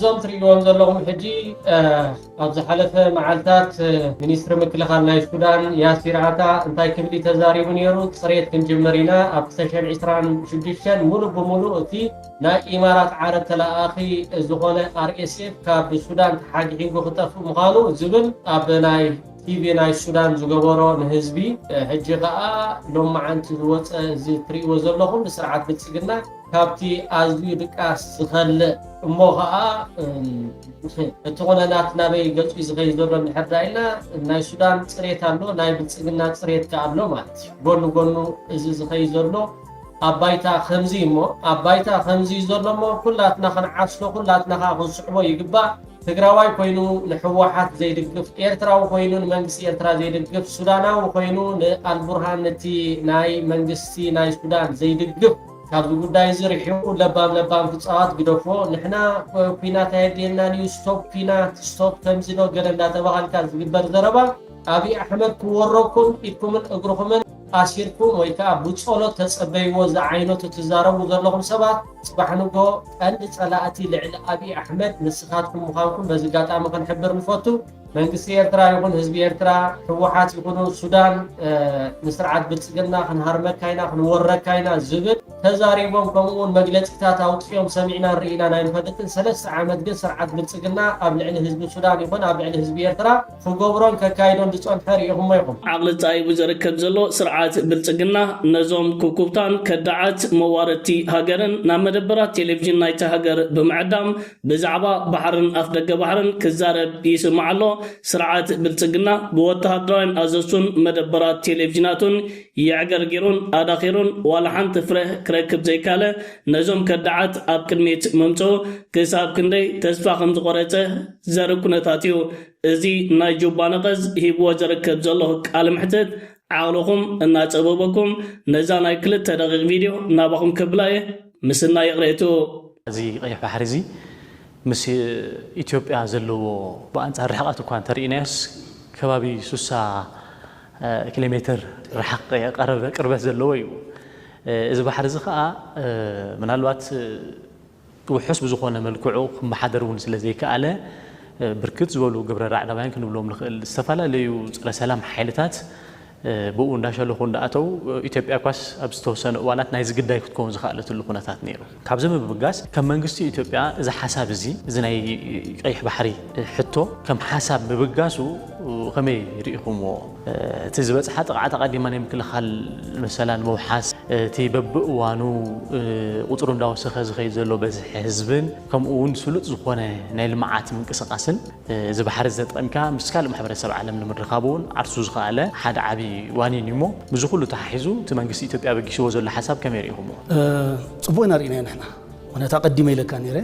እዞም ትሪኦም ዘለኹም ሕጂ ኣብ ዝሓለፈ መዓልታት ሚኒስትሪ ምክልኻል ናይ ሱዳን ያሲር ዓታ እንታይ ክብል ተዛሪቡ ነይሩ ፅሬት ክንጅምር ኢና ኣብ 2026 ሙሉእ ብሙሉእ እቲ ናይ ኢማራት ዓረብ ተላኣኺ ዝኾነ RSF ካብ ሱዳን ተሓጊሒጉ ክጠፍእ ምዃኑ ዝብል ኣብ ናይ ቲቪ ናይ ሱዳን ዝገበሮ ንህዝቢ ሕጂ ከዓ ሎማዓንቲ ዝወፀ እዚ ትሪእዎ ዘለኹም ብስርዓት ብልፅግና ካብቲ ኣዝዩ ድቃስ ዝኸልእ እሞ ከዓ እቲ ኩነታት ናበይ ገፁ ዝኸይ ዘሎ ንሕርዳ ኢልና ናይ ሱዳን ፅሬት ኣሎ ናይ ብልፅግና ፅሬት ከዓ ኣሎ ማለት እዩ ጎኑ ጎኑ እዚ ዝኸይ ዘሎ ኣብ ባይታ ከምዚ እሞ ኣብ ባይታ ከምዚ ዘሎ እሞ ኩላትና ክንዓስሎ ኩላትና ክንስዕቦ ይግባእ ትግራዋይ ኮይኑ ንሕወሓት ዘይድግፍ ኤርትራዊ ኮይኑ ንመንግስቲ ኤርትራ ዘይድግፍ ሱዳናዊ ኮይኑ ንኣልቡርሃን ነቲ ናይ መንግስቲ ናይ ሱዳን ዘይድግፍ ካብዚ ጉዳይ ዝርሒቑ ለባም ለባም ክፃወት ግደፎ ንሕና ኩናት ኣየድልየናን እዩ ስቶፕ ኩናት ስቶፕ ከምዚ ዶ ገለ እንዳተባሃልካ ዝግበር ዘረባ ኣብዪ ኣሕመድ ክወረኩም ኢድኩምን እግርኩምን ኣሲርኩም ወይ ከዓ ብፀሎት ተፀበይዎ ዝዓይነቱ ትዛረቡ ዘለኹም ሰባት ፅባሕ ንጎ ቀንዲ ፀላእቲ ልዕሊ ኣብዪ ኣሕመድ ንስኻትኩም ምዃንኩም በዚ ኣጋጣሚ ክንሕብር ንፈቱ መንግስቲ ኤርትራ ይኹን ህዝቢ ኤርትራ ህወሓት ይኹኑ ሱዳን ንስርዓት ብልጽግና ክንሃርመካይና ክንወረካይና ዝብል ተዛሪቦም ከምኡውን መግለጽታት ኣውፅኦም ሰሚዕና ርኢና ናይ ንፈልጥን 3 ዓመት ግን ስርዓት ብልጽግና ኣብ ልዕሊ ህዝቢ ሱዳን ይኹን ኣብ ልዕሊ ህዝቢ ኤርትራ ክገብሮን ከካይዶን ዝጸንሐ ርኢኹሞ ኢኹም ዓቕሊ ጻይቡ ዝርከብ ዘሎ ስርዓት ብልጽግና ነዞም ኩኩብታን ከዳዓት መዋረቲ ሃገርን ናብ መደበራት ቴሌቪዥን ናይቲ ሃገር ብምዕዳም ብዛዕባ ባሕርን ኣፍ ደገ ባሕርን ክዛረብ ይስማዕ ኣሎ ስርዓት ብልጽግና ብወተሃደራውን ኣዘሱን መደበራት ቴሌቪዥናቱን ይዕገር ጌሩን ኣዳኺሩን ዋላ ሓንቲ ፍረ ክረክብ ዘይካለ ነዞም ከዳዓት ኣብ ቅድሚት መምጽኡ ክሳብ ክንደይ ተስፋ ከም ዝቆረፀ ዘርኢ ኩነታት እዩ እዚ ናይ ጁባ ነቐዝ ሂብዎ ዝርከብ ዘሎ ቃል ምሕተት ዓቕልኹም እናፀበበኩም ነዛ ናይ 2 ደቂቕ ቪድዮ ናባኹም ክብላየ ምስና ይቕረቱ እዚ ቀይሕ ባሕሪ እዚ ምስ ኢትዮጵያ ዘለዎ ብኣንጻር ርሕቐት እኳ እንተርኢናዮስ ከባቢ 60 ኪሎ ሜትር ርሕቕ ቅርበት ዘለዎ እዩ እዚ ባሕሪ እዚ ከዓ ምናልባት ውሑስ ብዝኾነ መልክዑ ክመሓደር እውን ስለ ዘይከኣለ ብርክት ዝበሉ ግብረ ራዕዳውያን ክንብሎም ንኽእል ዝተፈላለዩ ፀረ ሰላም ሓይልታት ብኡ እንዳሸለኹ እንዳኣተው ኢትዮጵያ ኳስ ኣብ ዝተወሰነ እዋናት ናይ ዝግዳይ ክትከውን ዝኽኣለትሉ ኩነታት ነይሩ ካብዚ ምብጋስ ከም መንግስቲ ኢትዮጵያ እዚ ሓሳብ እዚ ናይ ቀይሕ ባሕሪ ሕቶ ከም ሓሳብ ምብጋሱ ከመይ ርኢኹምዎ እቲ ዝበፅሓ ጥቕዓት ኣቐዲማ ናይ ምክልኻል መሰላን መውሓስ እቲ በብእዋኑ ቁፅሩ እንዳወሰኸ ዝኸይድ ዘሎ በዝሒ ህዝብን ከምኡውን ስሉጥ ዝኾነ ናይ ልምዓት ምንቅስቓስን እዚ ባሕሪ ዘጠቒምካ ምስ ካልእ ማሕበረሰብ ዓለም ንምርኻብ እውን ዓርሱ ዝኸኣለ ሓደ ዓብዪ ዋኒን እሞ ብዙ ኩሉ ተሓሒዙ እቲ መንግስቲ ኢትዮጵያ በጊስዎ ዘሎ ሓሳብ ከመይ ርኢኹምዎ ጽቡቕ ኢና ርኢና ንሕና ምክንያቱ ቀዲመ ኢለካ ነይረ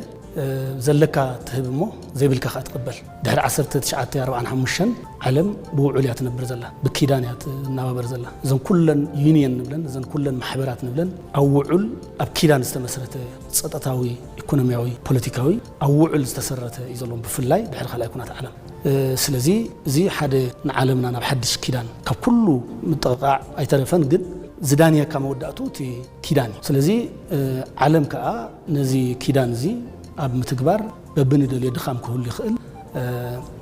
ዘለካ ትህብ እሞ ዘይብልካ ካ ትቅበል ድሕሪ 1945 ዓለም ብውዑል እያ ትነብር ዘላ ብኪዳን እያ ትነባበር ዘላ እዘን ኩለን ዩኒየን ንብለን እዘን ኩለን ማሕበራት ንብለን ኣብ ውዑል ኣብ ኪዳን ዝተመስረተ ፀጥታዊ ኢኮኖሚያዊ ፖለቲካዊ ኣብ ውዑል ዝተሰረተ እዩ ዘሎም ብፍላይ ድሕሪ ካልኣይ ኩናት ዓለም ስለዚ እዚ ሓደ ንዓለምና ናብ ሓድሽ ኪዳን ካብ ኩሉ ምጥቕቃዕ ኣይተረፈን ግን ዝዳንያ ካብ መወዳእቱ እቲ ኪዳን እዩ ስለዚ ዓለም ከዓ ነዚ ኪዳን እዚ ኣብ ምትግባር በብንደልዮ ድኻም ክህሉ ይኽእል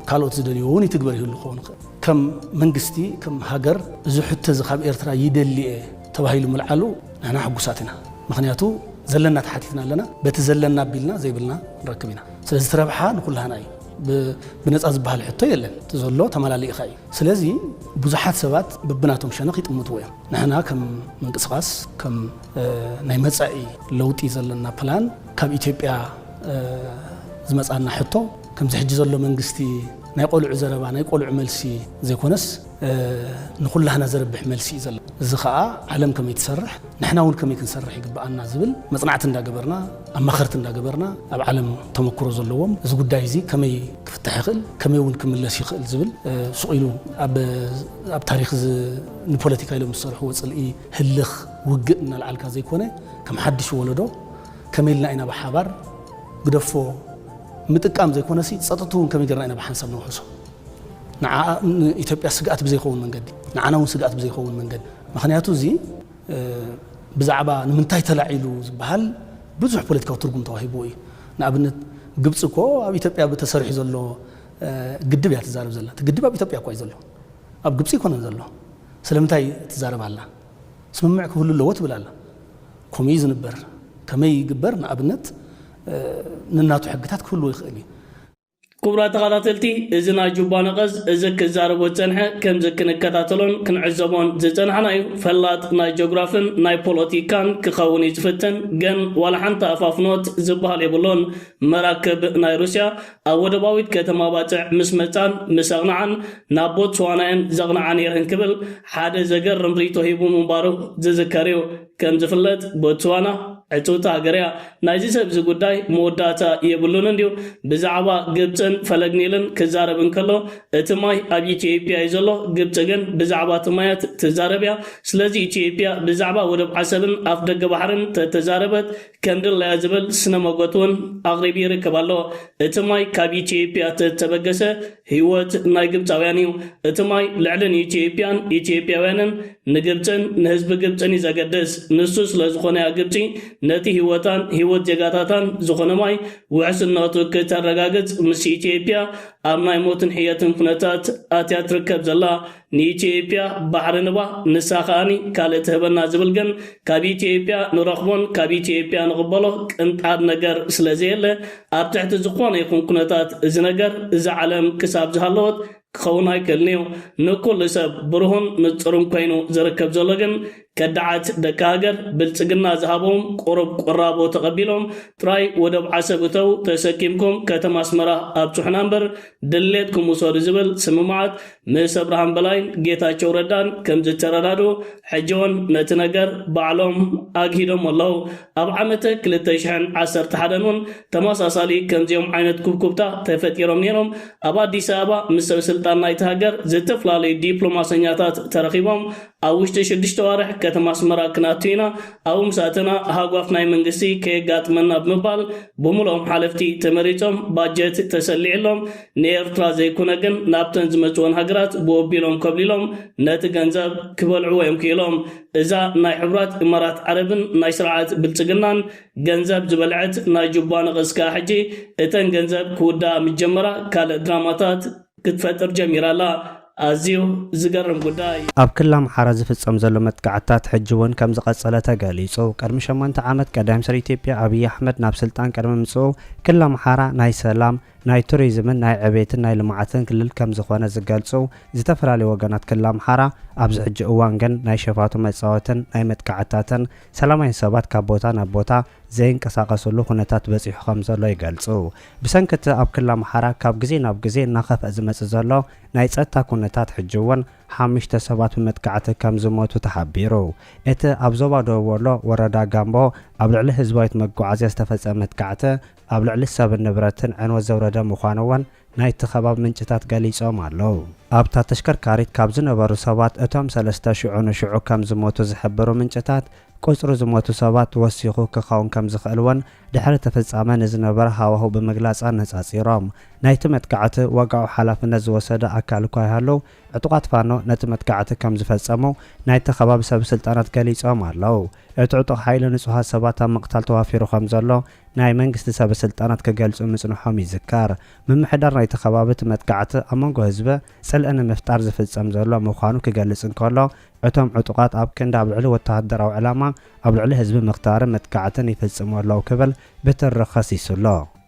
ካልኦት ዝደልዮ እውን ይትግበር ይህሉ ክኸውን ይኽእል ከም መንግስቲ ከም ሃገር እዚ ሕቶ እዚ ካብ ኤርትራ ይደልየ ተባሂሉ ምልዓሉ ንሕና ሕጉሳት ኢና ምክንያቱ ዘለና ተሓቲትና ኣለና በቲ ዘለና ኣቢልና ዘይብልና ንረክብ ኢና ስለዚ ትረብሓ ንኩላህና እዩ ብነፃ ዝበሃል ሕቶ የለን ዘሎ ተመላሊእኻ እዩ ስለዚ ብዙሓት ሰባት በብናቶም ሸነኽ ይጥምትዎ እዮም ንሕና ከም ምንቅስቓስ ከም ናይ መጻኢ ለውጢ ዘለና ፕላን ካብ ኢትዮጵያ ዝመፃና ሕቶ ከም ዝሕጂ ዘሎ መንግስቲ ናይ ቆልዑ ዘረባ ናይ ቆልዑ መልሲ ዘይኮነስ ንኩላህና ዘረብሕ መልሲ እዩ ዘሎ እዚ ከዓ ዓለም ከመይ ትሰርሕ ንሕና እውን ከመይ ክንሰርሕ ይግባአና ዝብል መፅናዕቲ እንዳገበርና ኣማኸርቲ እንዳገበርና ኣብ ዓለም ተመክሮ ዘለዎም እዚ ጉዳይ እዚ ከመይ ክፍታሕ ይኽእል ከመይ እውን ክምለስ ይኽእል ዝብል ስቑኢሉ ኣብ ታሪክ ንፖለቲካ ኢሎም ዝሰርሕዎ ፅልኢ ህልኽ ውግእ እናልዓልካ ዘይኮነ ከም ሓድሽ ወለዶ ከመይ ኢልና ኢና ብሓባር ግደፎ ምጥቃም ዘይኮነሲ ፀጥቱ እውን ከመይ ጌርና ኢና ብሓንሳብ ነውሕሶ ኢትዮጵያ ስጋኣት ብዘይኸውን መንገዲ ንዓና እውን ስጋኣት ብዘይኸውን መንገዲ ምክንያቱ እዚ ብዛዕባ ንምንታይ ተላዒሉ ዝበሃል ብዙሕ ፖለቲካዊ ትርጉም ተዋሂብዎ እዩ ንኣብነት ግብፂ እኮ ኣብ ኢትዮጵያ ተሰሪሑ ዘሎ ግድብ እያ ትዛረብ ዘላ እቲ ግድብ ኣብ ኢትዮጵያ እኳ እዩ ዘሎ ኣብ ግብፂ ይኮነን ዘሎ ስለምንታይ ትዛረብ ኣላ ስምምዕ ክህሉ ኣለዎ ትብል ኣላ ከምኡ እዩ ዝንበር ከመይ ይግበር ንኣብነት ንናቱ ሕግታት ክህልዎ ይኽእል እዩ ክቡራት ተኸታተልቲ እዚ ናይ ጁባ ነቐዝ እዚ ክዛረቦ ዝፀንሐ ከምዚ ክንከታተሎን ክንዕዘቦን ዝፀናሕና እዩ ፈላጥ ናይ ጂኦግራፍን ናይ ፖለቲካን ክኸውን እዩ ዝፍትን ግን ዋላ ሓንቲ ኣፋፍኖት ዝበሃል የብሎን መራከብ ናይ ሩስያ ኣብ ወደባዊት ከተማ ባፅዕ ምስ መፃን ምስ ኣቕንዓን ናብ ቦትስዋናየን ዘቕንዓን የርህን ክብል ሓደ ዘገርም ሪቶ ሂቡ ምንባሩ ዝዝከር እዩ ከም ዝፍለጥ ቦትስዋና ዕፅውታ ሃገር እያ ናይዚ ሰብ እዚ ጉዳይ መወዳእታ የብሉን እንድዩ ብዛዕባ ግብፅን ፈለግኒልን ክዛረብ እንከሎ እቲ ማይ ኣብ ኢትዮጵያ እዩ ዘሎ ግብፂ ግን ብዛዕባ እቲ ማያት ትዛረብ እያ ስለዚ ኢትዮጵያ ብዛዕባ ወደብ ዓሰብን ኣፍ ደገ ባሕርን ተዛረበት ከምድለያ ዝብል ስነ መጎት እውን ኣቕሪቡ ይርከብ ኣሎ እቲ ማይ ካብ ኢትዮጵያ ተበገሰ ህይወት ናይ ግብፃውያን እዩ እቲ ማይ ልዕልን ኢትዮጵያን ኢትዮጵያውያንን ንግብፅን ንህዝቢ ግብፅን ይዘገድስ ንሱ ስለዝኾነ ግብፂ ነቲ ህይወታን ህይወት ዜጋታታን ዝኾነ ማይ ውሕስነቱ ከተረጋግጽ ምስ ኢትዮጵያ ኣብ ናይ ሞትን ሕየትን ኩነታት ኣትያ ትርከብ ዘላ ንኢትዮጵያ ባሕሪ ንባ ንሳ ኸኣኒ ካልእ ትህበና ዝብል ግን ካብ ኢትዮጵያ ንረኽቦን ካብ ኢትዮጵያ ንቕበሎ ቅንጣት ነገር ስለዘየለ ኣብ ትሕቲ ዝኾነ ይኹን ኩነታት እዚ ነገር እዚ ዓለም ክሳብ ዝሃለወት ክኸውን ኣይክእልንዩ ንኩሉ ሰብ ብርሁን ንፅሩን ኮይኑ ዝርከብ ዘሎ ግን ከዳዓት ደቂ ሃገር ብልፅግና ዝሃቦም ቁሩብ ቁራቦ ተቐቢሎም ጥራይ ወደብ ዓሰብ እተው ተሰኪምኩም ከተማ ኣስመራ ኣብፅሑና እምበር ድሌትኩም ውሰዱ ዝብል ስምምዓት ምስ ኣብርሃም በላይን ጌታቸው ረዳን ከም ዝተረዳዱ ሕጂውን ነቲ ነገር ባዕሎም ኣግሂዶም ኣለዉ ኣብ ዓመተ 2011 እውን ተመሳሳሊ ከምዚኦም ዓይነት ኩብኩብታ ተፈጢሮም ነይሮም ኣብ ኣዲስ ኣበባ ምስ ሰብ ስልጣን ናይቲ ሃገር ዝተፈላለዩ ዲፕሎማሰኛታት ተረኺቦም ኣብ ውሽጢ 6 ወርሕ ከተማ ኣስመራ ክናትዩና ኣብኡ ምሳትና ሃጓፍ ናይ መንግስቲ ከየጋጥመና ብምባል ብምልኦም ሓለፍቲ ተመሪፆም ባጀት ተሰሊዕሎም ንኤርትራ ዘይኮነ ግን ናብተን ዝመፅዎን ሃገራት ብወቢሎም ከብሊሎም ነቲ ገንዘብ ክበልዑ ወይም ክኢሎም እዛ ናይ ሕቡራት እማራት ዓረብን ናይ ስርዓት ብልፅግናን ገንዘብ ዝበልዐት ናይ ጁባ ንቕስካ ሕጂ እተን ገንዘብ ክውዳእ ምጀመራ ካልእ ድራማታት ክትፈጥር ጀሚራላ ኣዝዩ ዝገርም ጉዳይ ኣብ ክልል ኣምሓራ ዝፍጸም ዘሎ መጥቃዕትታት ሕጂ እውን ከም ዝቐጸለ ተገሊጹ ቅድሚ 8 ዓመት ቀዳማይ ሚኒስትር ኢትዮጵያ ኣብይ ኣሕመድ ናብ ስልጣን ቅድሚ ምጽኡ ክልል ኣምሓራ ናይ ሰላም ናይ ቱሪዝምን ናይ ዕቤትን ናይ ልምዓትን ክልል ከም ዝኾነ ዝገልጹ ዝተፈላለዩ ወገናት ክልል ኣምሓራ ኣብዚ ሕጂ እዋን ግን ናይ ሸፋቱ መጻወትን ናይ መጥቃዕትታትን ሰላማዊ ሰባት ካብ ቦታ ናብ ቦታ ዘይንቀሳቀስሉ ኩነታት በፂሑ ከም ዘሎ ይገልጹ ብሰንከቲ ኣብ ክልል ኣምሓራ ካብ ግዜ ናብ ግዜ እናኸፍአ ዝመጽእ ዘሎ ናይ ጸጥታ ኩነታት ሕጂ እውን 5 ሰባት ብመጥቃዕቲ ከም ዝሞቱ ተሓቢሩ እቲ ኣብ ዞባ ደቡብ ወሎ ወረዳ ጋምቦ ኣብ ልዕሊ ህዝባዊት መጓዓዝያ ዝተፈጸመ መጥቃዕቲ ኣብ ልዕሊ ሰብን ንብረትን ዕንወት ዘውረደ ምዃኑ እውን ናይቲ ከባቢ ምንጭታት ገሊጾም ኣለዉ ኣብታ ተሽከርካሪት ካብ ዝነበሩ ሰባት እቶም 3,000 ከም ዝሞቱ ዝሕብሩ ምንጭታት ቁፅሪ ዝሞቱ ሰባት ወሲኹ ክኸውን ከም ዝኽእል እውን ድሕሪ ተፈጻመ ንዝነበረ ሃዋህው ብምግላጽ ነጻጺሮም ናይቲ መጥቃዕቲ ወጋዑ ሓላፍነት ዝወሰደ ኣካል እኳ ይሃሉ ዕጡቓት ፋኖ ነቲ መጥቃዕቲ ከም ዝፈጸሙ ናይቲ ከባቢ ሰብ ስልጣናት ገሊጾም ኣለዉ እቲ ዕጡቕ ሓይሊ ንጹሃት ሰባት ኣብ ምቕታል ተዋፊሩ ከም ዘሎ ናይ መንግስቲ ሰብ ስልጣናት ክገልጹ ምጽንሖም ይዝከር ምምሕዳር ናይቲ ከባቢ እቲ መጥቃዕቲ ኣብ መንጎ ህዝቢ ጽልኢ ንምፍጣር ዝፍጸም ዘሎ ምዃኑ ክገልጽ እንከሎ እቶም ዕጡቓት ኣብ ክንዲ ኣብ ልዕሊ ወተሃደራዊ ዕላማ ኣብ ልዕሊ ህዝቢ ምኽታርን መጥቃዕትን ይፍጽሙ ኣለዉ ክብል ብትርኸስ ይስሎ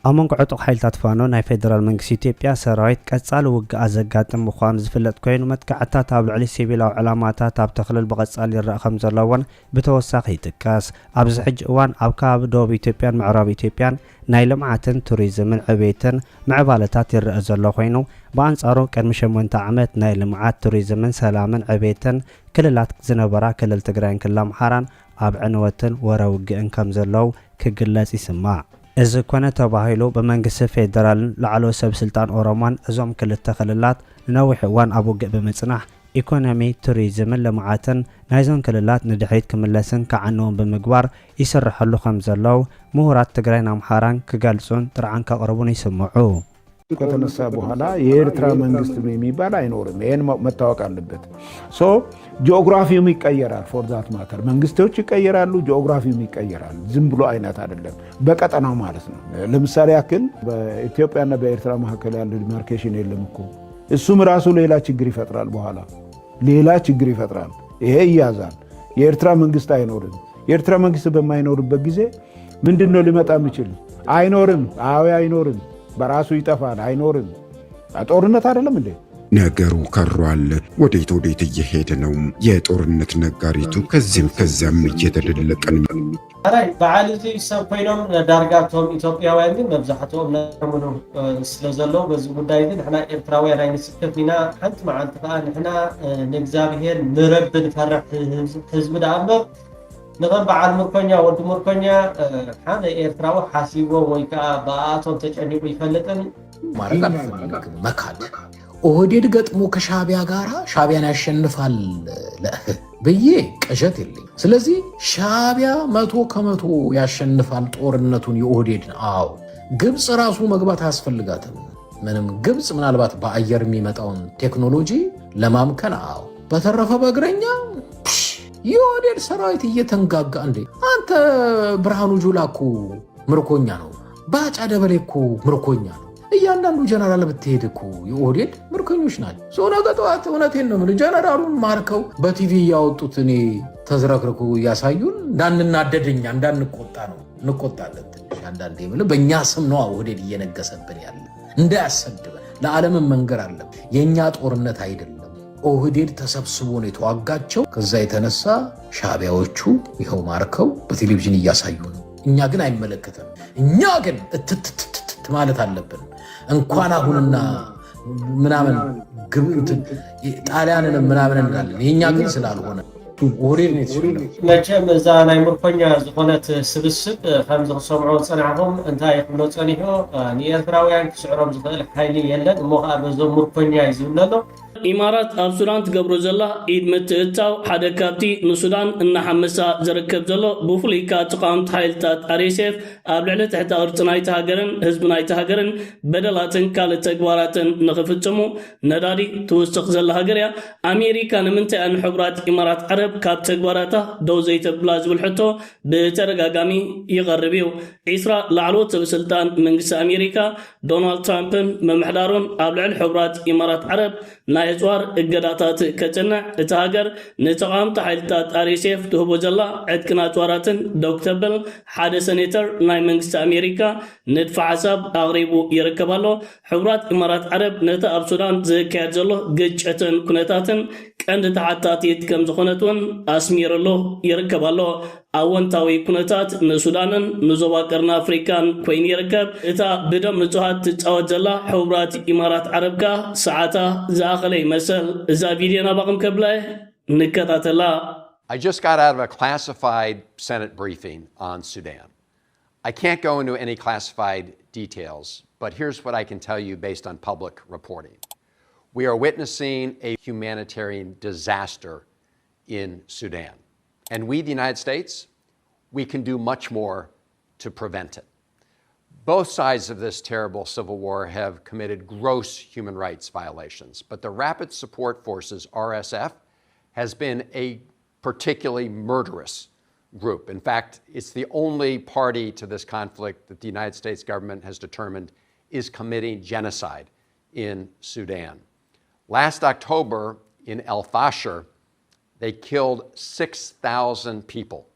ኣብ መንጎ ዕጡቕ ሓይልታት ፋኖ ናይ ፌደራል መንግስቲ ኢትዮጵያ ሰራዊት ቀጻሊ ውግኣ ዘጋጥም ምዃኑ ዝፍለጥ ኮይኑ መጥቃዕትታት ኣብ ልዕሊ ሲቪላዊ ዕላማታት ኣብ ተኽልል ብቐጻሊ ይረአ ከም ዘሎ እውን ብተወሳኺ ይጥቀስ ኣብዚ ሕጂ እዋን ኣብ ከባቢ ደቡብ ኢትዮጵያን ምዕራብ ኢትዮጵያን ናይ ልምዓትን ቱሪዝምን ዕቤትን ምዕባለታት ይረአ ዘሎ ኮይኑ ብኣንጻሩ ቅድሚ 8 ዓመት ናይ ልምዓት ቱሪዝምን ሰላምን ዕቤትን ክልላት ዝነበራ ክልል ትግራይን ክልል ኣምሓራን ኣብ ዕንወትን ወረውግእን ከም ዘለው ክግለጽ ይስማዕ እዚ ኮነ ተባሂሉ ብመንግስቲ ፌደራልን ላዕለዎት ሰብ ስልጣን ኦሮሞን እዞም ክልተ ክልላት ንነዊሕ እዋን ኣብ ውግእ ብምጽናሕ ኢኮኖሚ ቱሪዝምን ልምዓትን ናይዞም ክልላት ንድሕሪት ክምለስን ክዓንውን ብምግባር ይስርሐሉ ከም ዘለው ምሁራት ትግራይን ኣምሓራን ክገልጹን ጥርዓን ከቕርቡን ይስምዑ ከተነሳ በኋላ የኤርትራ መንግስት የሚባል አይኖርም ይሄን መታወቅ አለበት ሶ ጂኦግራፊውም ይቀየራል ፎር ዛት ማተር መንግስቶች ይቀየራሉ ጂኦግራፊውም ይቀየራል ዝም ብሎ አይነት አይደለም በቀጠናው ማለት ነው ለምሳሌ ያክል በኢትዮጵያና በኤርትራ መካከል ያለው ዲማርኬሽን የለም እኮ እሱም ራሱ ሌላ ችግር ይፈጥራል በኋላ ሌላ ችግር ይፈጥራል ይሄ ይያዛል የኤርትራ መንግስት አይኖርም የኤርትራ መንግስት በማይኖርበት ጊዜ ምንድነው ሊመጣ የሚችል አይኖርም አዎ አይኖርም በራሱ ይጠፋል አይኖርም ጦርነት አይደለም እንዴ ነገሩ ከሯል ወዴት እየሄደ ነው የጦርነት ነጋሪቱ ከዚያም እየተደለቀን አራይ በዓልቲ ሰብ ኮይኖም ዳርጋቶም ኢትዮጵያውያን ግን መብዛሕትኦም ነሙኑ ስለዘለው በዚህ ጉዳይ ግን እحنا ኤርትራውያን አይንስከፍኒና አንተ ማዓንተ ፈአንሕና ንእግዚአብሔር ንረብን ፈርሕ ህዝብ ዳአምበር نغم بعد مركونيا ود مركونيا حنا إيرتراو حاسيبو ويكا بآتون تجنبو يفلتن مارك مكاد ኦህዴድ ገጥሞ ከሻቢያ ጋራ ሻቢያን ያሸንፋል በየ ቀጀት የለኝ ስለዚህ ሻቢያ 100% ያሸንፋል ጦርነቱን የኦህዴድ አው ግብጽ ራሱ መግባት አያስፈልጋትም ምንም ግብጽ ምናልባት በአየር የሚመጣውን ቴክኖሎጂ ለማምከን አው በተረፈ በእግረኛ የኦህዴድ ሰራዊት እየተንጋጋ እንዴ አንተ ብርሃኑ ጁላ እኮ ምርኮኛ ነው። ባጫ ደበሌ እኮ ምርኮኛ ነው። እያንዳንዱ ጀነራል ብትሄድ እኮ የኦህዴድ ምርኮኞች ናቸው። ሰው ነገ ጠዋት እውነቴን ነው የምልህ ጀነራሉን ማርከው በቲቪ እያወጡት እኔ ተዝረክርኩ እያሳዩን እንዳንናደድኛ እንዳንቆጣ ነው። እንቆጣለን ትንሽ አንዳንዴ የምልህ በእኛ ስም ነው ኦህዴድ እየነገሰብን ያለ እንዳያሰድበን ለዓለምን መንገር አለም። የእኛ ጦርነት አይደለም። ኦህዴድ ተሰብስቦ ነው የተዋጋቸው። ከዛ የተነሳ ሻዕቢያዎቹ ይኸው ማርከው በቴሌቪዥን እያሳዩ ነው። እኛ ግን አይመለከተም። እኛ ግን እትትትት ማለት አለብን። እንኳን አሁንና ምናምን ጣሊያንንም ምናምን እንላለን። የእኛ ግን ስላልሆነ ኦህዴድ ነው የተሸነፈው። መቼም እዛ ናይ ምርኮኛ ዝኾነት ስብስብ ከም ዝሰምዑ ፀናሕኩም እንታይ ክብሎ ፀኒሑ ንኤርትራውያን ክስዕሮም ዝኽእል ሓይሊ የለን እሞ ከዓ በዞም ምርኮኛ እዩ ዝብል ኣሎ። ኢማራት ኣብ ሱዳን ትገብሮ ዘላ ኢድ ምትእታው ሓደ ካብቲ ንሱዳን እናሓመሳ ዝርከብ ዘሎ ብፍሉይ ካብ ተቃወምቲ ሓይልታት RSF ኣብ ልዕሊ ትሕቲ ቅርፂ ናይቲ ሃገርን ህዝቢ ናይቲ ሃገርን በደላትን ካልእ ተግባራትን ንኽፍፅሙ ነዳዲ ትውስኽ ዘላ ሃገር እያ። ኣሜሪካ ንምንታይ ንሕቡራት ኢማራት ዓረብ ካብ ተግባራታ ደው ዘይተብላ ዝብል ሕቶ ብተደጋጋሚ ይቐርብ እዩ። 20 ላዕለዎት ሰበስልጣን መንግስቲ ኣሜሪካ ዶናልድ ትራምፕን መምሕዳሩን ኣብ ልዕሊ ሕቡራት ኢማራት ዓረብ ናይ እፅዋር እገዳታት ከፅንዕ እቲ ሃገር ንተቃወምቲ ሓይልታት RSF ትህቦ ዘላ ዕድቅን ኣፅዋራትን ደው ክተብል ሓደ ሴኔተር ናይ መንግስቲ ኣሜሪካ ንድፈ ሓሳብ ኣቕሪቡ ይርከብ ኣሎ። ሕቡራት ኢማራት ዓረብ ነቲ ኣብ ሱዳን ዝካየድ ዘሎ ግጭትን ኩነታትን ቀንዲ ተሓታቲት ከም ዝኾነት እውን ኣስሚሩሉ ይርከብ ኣሎ። ኣወንታዊ ኩነታት ንሱዳንን ንዞባ ቀርኒ ኣፍሪካን ኮይኑ ይርከብ። እታ ብደም ንጹሃት ትጫወት ዘላ ሕቡራት ኢማራት ዓረብካ ሰዓታ ዝኣኸለ ይመስል። እዛ ቪድዮ ናባቕም ከብላይ ንከታተላ። I just got out of a classified Senate briefing on Sudan. I can't go into any classified details, but here's what I can tell you based on public reporting. We are witnessing a humanitarian disaster in Sudan. And we, the United States, we can do much more to prevent it. Both sides of this terrible civil war have committed gross human rights violations, but the Rapid Support Forces, RSF, has been a particularly murderous group. In fact, it's the only party to this conflict that the United States government has determined is committing genocide in Sudan. Last October in El Fasher, they killed 6,000 people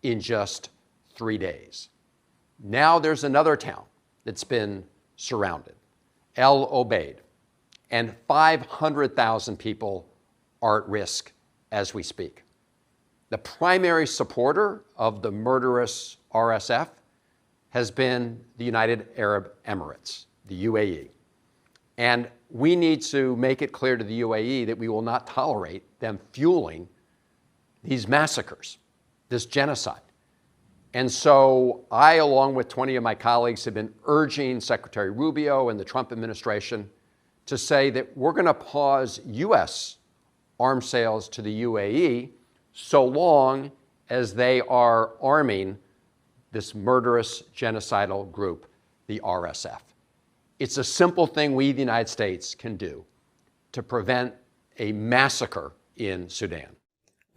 in just 3 days. Now there's another town that's been surrounded, El Obeid, and 500,000 people are at risk as we speak. The primary supporter of the murderous RSF has been the United Arab Emirates, the UAE. And we need to make it clear to the UAE that we will not tolerate them fueling these massacres, this genocide. And so I, along with 20 of my colleagues, have been urging Secretary Rubio and the Trump administration to say that we're going to pause U.S. arms sales to the UAE so long as they are arming this murderous genocidal group, the RSF. It's a simple thing we, the United States, can do to prevent a massacre in Sudan.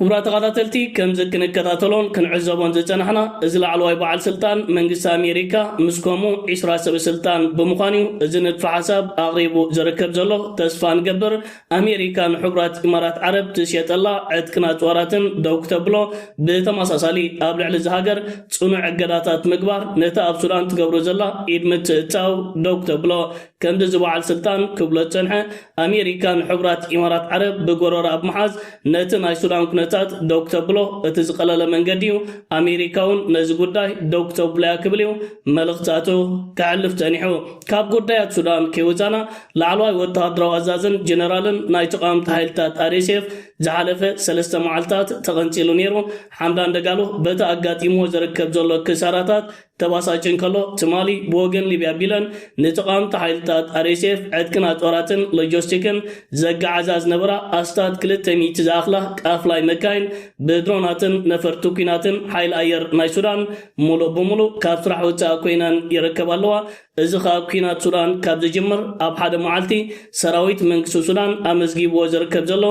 كبرات تقاتلتي كم زكن الكتاتلون كن عزبون زتنحنا إزل علوي بعض سلطان منجس أمريكا مسكومو 10 سب سلطان بمخانيو زند فحساب أغريبو زركب زلو تسفان قبر أمريكا حبرات إمارات عرب تسيت الله عدكنات وراتن دوكتبلو بتماساسالي أبلع لزهاجر تصنع عقداتات مقبار نتا أبسولان تقبرو زلا إدمت تاو دوكتبلو كم دزبو على سلطان كبلو تنحى أمريكا حبرات إمارات عرب بقرار أب محاز نتا سودان كنتات دوكتبلو اتزقلل منقديو أمريكاون نزقوداي دوكتبلا كبليو ملغتاتو كعلف تانيحو كاب قودايات سودان كيوزانا لعلواي وطهدرو أزازن جنرالن نايتقام تحيلتات RSF زحالفة 3 معالتات تغنتيلو نيرو حمدان دقالو بتا أقاتيمو زركب زولو كساراتات تباساچن كلو تمالي بوغن ليبيا بيلن نتقام تحيلتات RSF عدكنات وراتن لوجستيكن زقع عزاز نبرا أستاد كلتمي تزاخلا كافلاي مكاين بدروناتن نفرتوكيناتن حيل أير ناي سودان مولو بمولو كافترح وتا كوينان يركب اللوا እዚ ካብ ኩናት ሱዳን ካብ ዝጅምር ኣብ ሓደ መዓልቲ ሰራዊት መንግስቲ ሱዳን ኣመዝጊብዎ ዝርከብ ዘሎ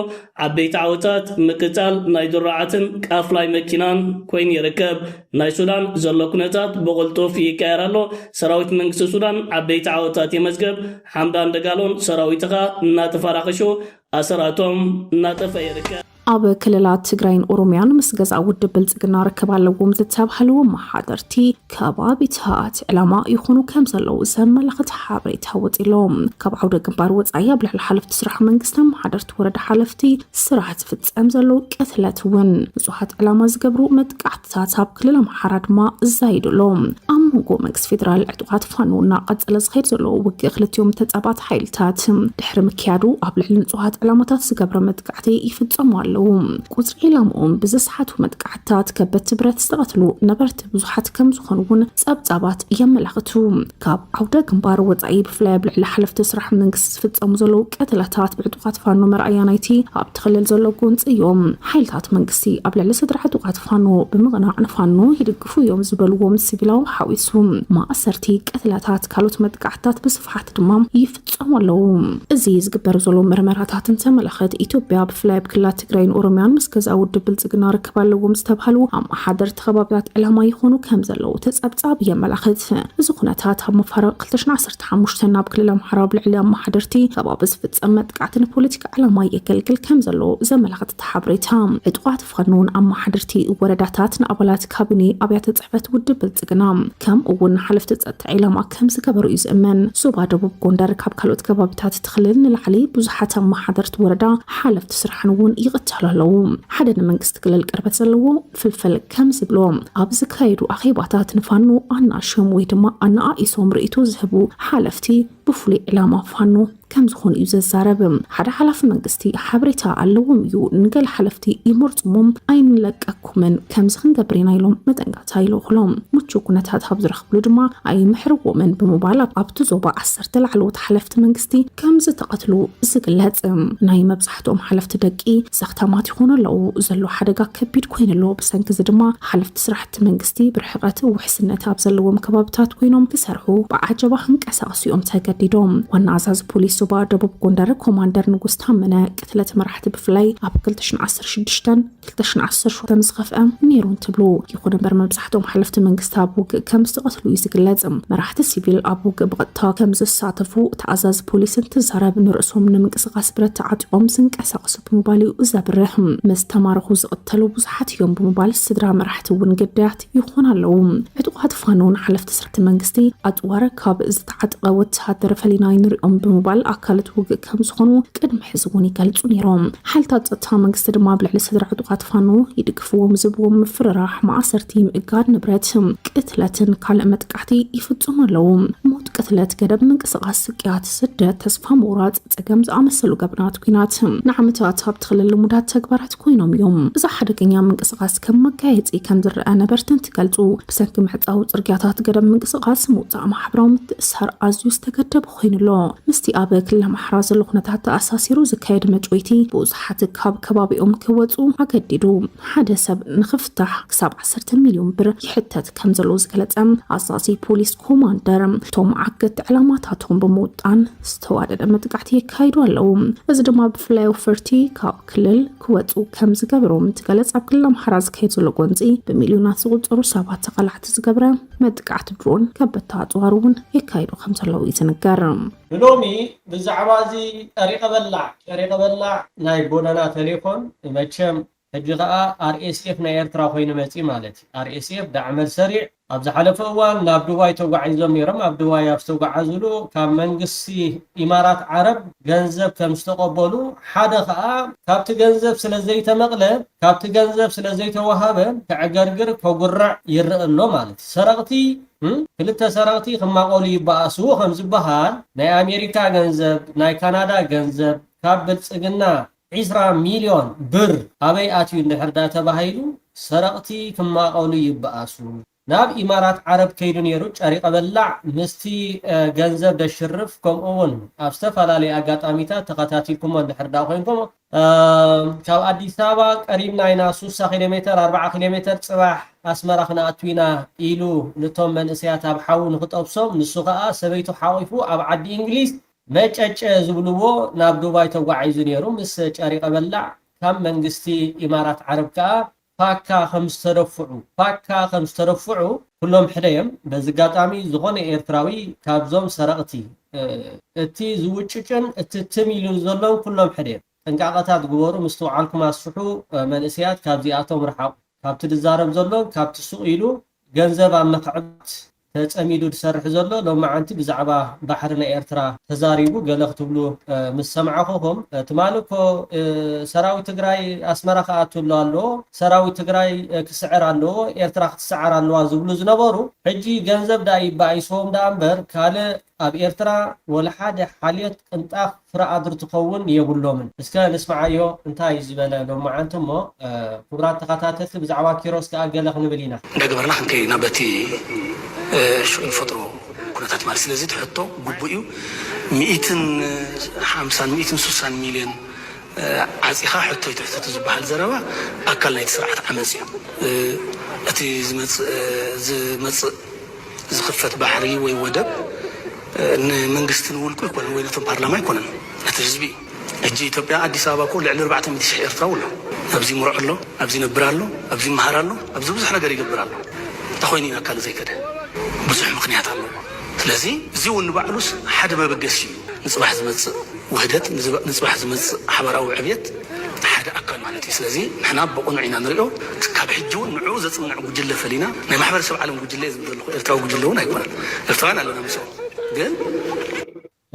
ዓበይቲ ዓወታት ምቅጻል ናይ ድራዓትን ቃፍላይ መኪናን ኮይኑ ይርከብ። ናይ ሱዳን ዘሎ ኩነታት ብቕልጡፍ ይቀየር ኣሎ። ሰራዊት መንግስቲ ሱዳን ዓበይቲ ዓወታት የመዝገብ። ሓምዳን ደጋሎን ሰራዊትኻ እናተፈራኸሹ ኣሰራቶም እናጠፈ ይርከብ። ኣብ ክልላት ትግራይን ኦሮሚያን ምስ ገዛ ውድብ ብልጽግና ርክብ ኣለዎም ዝተባሃሉ መሓደርቲ ከባቢታት ዕላማ ይኹኑ ከም ዘለው ዘመላኽት ሓበሬታ ወፂሎም ካብ ዓውደ ግንባር ወፃኢ ኣብ ልዕሊ ሓለፍቲ ስራሕ መንግስቲ መሓደርቲ ወረዳ ሓለፍቲ ስራሕ ዝፍጸም ዘለው ቅትለት እውን ንጹሓት ዕላማ ዝገብሩ መጥቃዕትታት ኣብ ክልል ኣምሓራ ድማ ዘይድሎም ኣብ መንጎ መንግስቲ ፌደራል ዕጡቃት ፋኖ እናቐጸለ ዝኸይድ ዘሎ ውግእ ክልቲኦም ተጻባት ሓይልታት ድሕሪ ምክያዱ ኣብ ልዕሊ ንጹሓት ዕላማታት ዝገብረ መጥቃዕቲ ይፍጸሙ ቁጽሪ ኢላምኦም ብዝስሓቱ መጥቃዕትታት ከበድቲ ብረት ዝተቐትሉ ነበርቲ ብዙሓት ከም ዝኾኑውን ጸብጻባት የመላኽቱ። ካብ ዓውደ ግንባር ወፃኢ ብፍላይ ኣብ ልዕሊ ሓለፍቲ ስራሕ መንግስቲ ዝፍጸሙ ዘለው ቅትለታት ብዕጡቃት ፋኖ መርኣያ ናይቲ ኣብ ትኽልል ዘሎ ጎንፂ እዮም። ሓይልታት መንግስቲ ኣብ ልዕሊ ስድራ ዕጡቃት ፋኖ ብምቕናዕ ንፋኖ ይድግፉ እዮም ዝበልዎም ሲቪላዊ ሓዊሱ ማእሰርቲ ቅትለታት ካልኦት መጥቃዕትታት ብስፍሓት ድማ ይፍጸሙ ኣለዉ። እዚ ዝግበር ዘሎ ምርመራታትን ተመላኸት ኢትዮጵያ ብፍላይ ኣብ ክልላት ትግራይ ኦሮሚያን ምስ ገዛ ውድብ ብልጽግና ርክብ ኣለዎም ዝተባሃሉ ኣመሓደርቲ ከባቢታት ዕላማ ይኹኑ ከም ዘለው ተጸብጻብ የመላኽት። እዚ ኩነታት ኣብ መፋረቕ 2015 ናብ ክልል ኣምሓራ ብልዕሊ ኣመሓደርቲ ከባቢ ዝፍጸም መጥቃዕትን ፖለቲካ ዕላማ የገልግል ከም ዘሎ ዘመላኽት ሓበሬታ ዕጡቃት ፋኖን ኣመሓደርቲ ወረዳታት ንኣባላት ካቢኔ ኣብያተ ጽሕፈት ውድብ ብልጽግና ከም እውን ሓለፍቲ ጸጥታ ዕላማ ከም ዝገበሩ እዩ ዝእመን። ዞባ ደቡብ ጎንደር ካብ ካልኦት ከባቢታት ትኽልል ንላዕሊ ብዙሓት ኣመሓደርቲ ወረዳ ሓለፍቲ ስራሕን እውን ይቕተሉ ኣለዉ። ሓደ ንመንግስቲ ክልል ቅርበት ዘለዎ ፍልፍል ከም ዝብሎ ኣብ ዝካየዱ ኣኼባታት ንፋኖ ኣናሽም ወይ ድማ ኣናኣኢሶም ርእይቶ ዝህቡ ሓለፍቲ ብፍሉይ ዕላማ ፋኖ ከም ዝኾኑ እዩ ዘዛረብ። ሓደ ሓላፊ መንግስቲ ሓበሬታ ኣለዎም እዩ ንገለ ሓለፍቲ ይመርፅሞም ኣይንለቀኩምን ከምዚ ክንገብር ኢና ኢሎም መጠንቀቕታ ይለኽሎም። ምቹው ኩነታት ኣብ ዝረኽብሉ ድማ ኣይምሕርዎምን ብምባል ኣብቲ ዞባ 10 ላዕለዎት ሓለፍቲ መንግስቲ ከም ዝተቐትሉ ዝግለጽ። ናይ መብዛሕትኦም ሓለፍቲ ደቂ ዘኽተማት ይኾኑ ኣለዉ ዘሎ ሓደጋ ከቢድ ኮይኑሎ ብሰንኪ እዚ ድማ ሓለፍቲ ስራሕቲ መንግስቲ ብርሕቐት ውሕስነት ኣብ ዘለዎም ከባቢታት ኮይኖም ክሰርሑ ብዓጀባ ክንቀሳቐሱ እዮም ተገዲዶም። ዋና ኣዛዚ ፖሊስ ዞባ ደቡብ ጎንደር ኮማንደር ንጉስ ታመነ ቅትለት መራሕቲ ብፍላይ ኣብ 2016-2017 ዝኸፍአ ነይሩ እንትብሉ ይኹን እምበር መብዛሕትኦም ሓለፍቲ መንግስቲ ኣብ ውግእ ከም ዝተቐትሉ እዩ ዝግለጽ። መራሕቲ ሲቪል ኣብ ውግእ ብቐጥታ ከም ዝሳተፉ ተኣዛዚ ፖሊስ እንትዛረብ ንርእሶም ንምንቅስቓስ ብረት ተዓጢቖም ዝንቀሳቐሱ ብምባል እዩ ዘብርህ። ምስ ተማረኹ ዝቕተሉ ብዙሓት እዮም ብምባል ስድራ መራሕቲ እውን ግዳያት ይኾኑ ኣለዉ። ዕጡቃት ፋኖን ሓለፍቲ ስራሕቲ መንግስቲ ኣፅዋር ካብ ዝተዓጠቐ ወተሃደር ፈሊና ንሪኦም ብምባል ኣካላት ውግእ ከም ዝኾኑ ቅድሚ ሕዚ እውን ይገልጹ ነይሮም። ሓይልታት ጸጥታ መንግስቲ ድማ ብልዕሊ ስድራ ዕጡቃት ፋኖ ይድግፍዎም ዝብዎም ምፍርራሕ ማእሰርቲ ምእጋድ ንብረት ቅትለትን ካልእ መጥቃዕቲ ይፍጽሙ ኣለዉ። ሞት ቅትለት ገደብ ምንቅስቓስ ስቅያት ስደት ተስፋ ምቑራጽ ፀገም ዝኣመሰሉ ገብናት ኩናት ንዓመታት ኣብ ትኽልል ልሙዳት ተግባራት ኮይኖም እዮም። እዚ ሓደገኛ ምንቅስቓስ ከም መጋየፂ ከም ዝረአ ነበርትን ትገልጹ። ብሰንኪ ምዕፃው ጽርግያታት ገደብ ምንቅስቓስ ምውፃእ ማሕበራዊ ምትእስሳር ኣዝዩ ዝተገደበ ኮይኑሎ ምስቲ ኣብ ክልል ኣምሓራ ዘሎ ኩነታት ተኣሳሲሩ ዝካየድ መጭወይቲ ብዙሓት ካብ ከባቢኦም ክወፁ ኣገዲዱ ሓደ ሰብ ንኽፍታሕ ክሳብ 10 ሚልዮን ብር ይሕተት ከም ዘሎ ዝገለጸ ኣዛዚ ፖሊስ ኮማንደር እቶም ዓገድቲ ዕላማታቶም ብምውጣን ዝተዋደደ መጥቃዕቲ የካይዱ ኣለዉ። እዚ ድማ ብፍላይ ወፈርቲ ካብ ክልል ክወፁ ከም ዝገበሮም ትገለጽ። ኣብ ክልል ኣምሓራ ዝካየድ ዘሎ ጎንፂ ብሚልዮናት ዝቑፀሩ ሰባት ተቐላዕቲ ዝገብረ መጥቃዕቲ ድሮን ከበድቲ ኣፅዋር እውን የካይዱ ከም ዘለዉ ይትንገር። ሎሚ ብዛዕባ እዚ ጠሪቀ በላዕ ናይ ጎደና ቴሌፎን መቸም ሕጂ ከዓ አርኤስኤፍ ናይ ኤርትራ ኮይኑ መፂ ማለት አርኤስኤፍ ዳዕመል ሰሪዕ ኣብ ዝሓለፈ እዋን ናብ ዱባይ ተጓዒዞም ነይሮም። ኣብ ዱባይ ኣብ ዝተጓዓዝሉ ካብ መንግስቲ ኢማራት ዓረብ ገንዘብ ከም ዝተቐበሉ ሓደ ከዓ ካብቲ ገንዘብ ስለዘይተመቕለ ካብቲ ገንዘብ ስለዘይተዋሃበ ከዕገርግር ከጉርዕ ይርአሎ ማለት ሰረቕቲ ክልተ ሰረቕቲ ክማቆሉ ይበኣሱ ከም ዝበሃል ናይ ኣሜሪካ ገንዘብ ናይ ካናዳ ገንዘብ ካብ ብልጽግና 20 ሚልዮን ብር ኣበይ ኣትዩ እንድሕር ዳ ተባሂሉ ሰረቕቲ ክማቆሉ ይበኣሱ ናብ ኢማራት ዓረብ ከይዱ ነይሩ ጨሪቀ በላዕ ምስቲ ገንዘብ ደሽርፍ ከምኡውን ኣብ ዝተፈላለዩ ኣጋጣሚታት ተኸታቲልኩሞ እንድሕር ዳ ኮይንኩም ካብ ኣዲስ አበባ ቀሪብና ኢና 60 ኪሎ ሜትር 40 ኪሎ ሜትር ፅባሕ ኣስመራ ክነኣትዊና ኢሉ ነቶም መንእሰያት ኣብ ሓው ንክጠብሶም ንሱ ከዓ ሰበይቱ ሓቂፉ ኣብ ዓዲ እንግሊዝ መጨጨ ዝብልዎ ናብ ዱባይ ተጓዒዙ ነይሩ ምስ ጨሪቀ በላዕ ካብ መንግስቲ ኢማራት ዓረብ ከዓ ፋካ ከም ዝተደፍዑ ኩሎም ሕደዮም በዚ ጋጣሚ ዝኾነ ኤርትራዊ ካብዞም ሰረቕቲ እቲ ዝውጭጭን እቲ ትሚሉ ዘሎም ኩሎም ሕደዮም ጥንቃቐታት ግበሩ ምስ ተውዓልኩም ኣስሑ መንእሰያት ካብዚኣቶም ርሓቁ ካብቲ ዝዛረብ ዘሎ ካብቲ ሱቕ ኢሉ ገንዘብ ኣብ መክዕብት ተጸሚዱ ዝሰርሕ ዘሎ ሎማዓንቲ ብዛዕባ ባሕሪ ናይ ኤርትራ ተዛሪቡ ገለ ክትብሉ ምስ ሰምዓኹም ትማልኮ ሰራዊት ትግራይ ኣስመራ ከኣትውሎ ኣለዎ ሰራዊት ትግራይ ክስዕር ኣለዎ ኤርትራ ክትስዓር ኣለዋ ዝብሉ ዝነበሩ ሕጂ ገንዘብ ዳ ይባይሶም ዳ እምበር ካልእ ኣብ ኤርትራ ወላ ሓደ ሓልዮት ቅንጣፍ ፍረኣድር ትኸውን የብሎምን እስከ ንስማዓዮ እንታይ ዝበለ ሎማዓንቲ እሞ ክቡራት ተኸታተልቲ ብዛዕባ ኪሮስ ከዓ ገለ ክንብል ኢና እንደገበርና ክንከይድና በቲ شو يفطروا كنتات مال سلازي تحطوا قبوئيو 150-160 مليون عزيخا حتى تحت زبح الزرابة أكل نايت سرعة عمزية أتي زمت زخفت بحري ويودب من قستن والكل يكون وين في البرلمان يكون نتجزبي أجي إثيوبيا أديس أبابا كل على 400 شهر تراوله أبزي مرع له أبزي نبر له أبزي مهر له أبزي بزح نقدر يقبر له تخويني أكل زي كده بزح مقنعات الله لازم زيو النبعلوس حد ما بقاش نصبح زمت وحدات نصبح زمت حبر أو عبيت حد أكل معناتي لازم نحنا بقون عينا نريو تكاب حجون نعوز تصنع وجلة فلينا ما محبر سبع عالم وجلة إرتوا وجلة هنا يكون إرتوانا لنا مسوا قال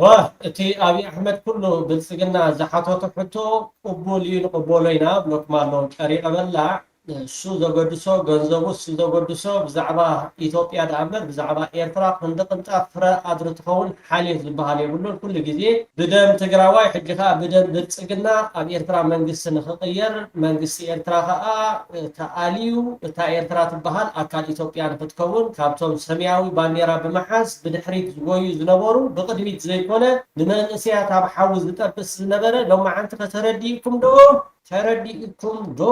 واه تي أبي أحمد كله بالسجنة زحطه حتى قبولينا بلوك مالون طريق بلع شو زغدسو ገንዘቡ زغدسو بزعبا ኢትዮጵያ ዳምበር بزعبا ኤርትራ ክንደቅንጣ ፍረ አድርትኸውን ሓልየት ዝበሃል ይብሉን ኩሉ ግዜ ብደም ትግራዋይ ሕጂኻ ብደም ብልጽግና ኣብ ኤርትራ መንግስቲ ንኽቕየር መንግስቲ ኤርትራ ከዓ ተኣልዩ እታ ኤርትራ ትበሃል ኣካል ኢትዮጵያ ንኽትከውን ካብቶም ሰማያዊ ባንዴራ ብምሓዝ ብድሕሪት ዝጎዩ ዝነበሩ ብቅድሚት ዘይኮነ ንመንእሰያት ኣብ ሓዊ ዝጠብስ ዝነበረ ሎማዓንቲ ከተረዲእኩም ዶ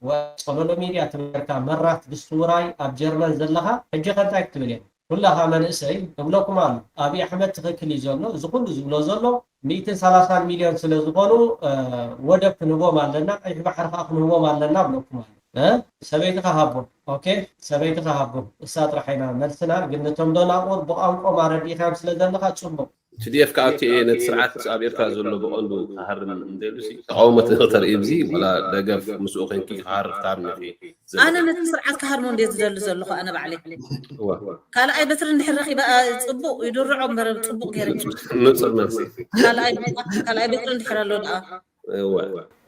وصلوا ميديا تمركا مرات بالسوراي اب جرمن زلها حجه خنتا كتبلين كلها منسي نبلوكم قال ابي احمد تخكل يزولو زكل زبلو زلو 130 مليون سلازقونو ودب نبو مالنا اي بحر خاف نبو مالنا بلوكم سبيتك هابو اوكي سبيتك هابو الساط رحينا ملسنا قلنتهم دون اقول بقانقو ما ردي خام سلازلها تصبو TDF كأكتي نت سرعة أبير كازولو بقولو هرم ندلسي قومة خطر إبزي ولا دقف مسؤولين كي هار تعبنا فيه أنا نت سرعة كهرمون ديت زلزل أنا بعلي قال أي بتر نحرقي بقى تصبو يدور عمر تصبو غير نصر مرسي قال أي بتر نحرلون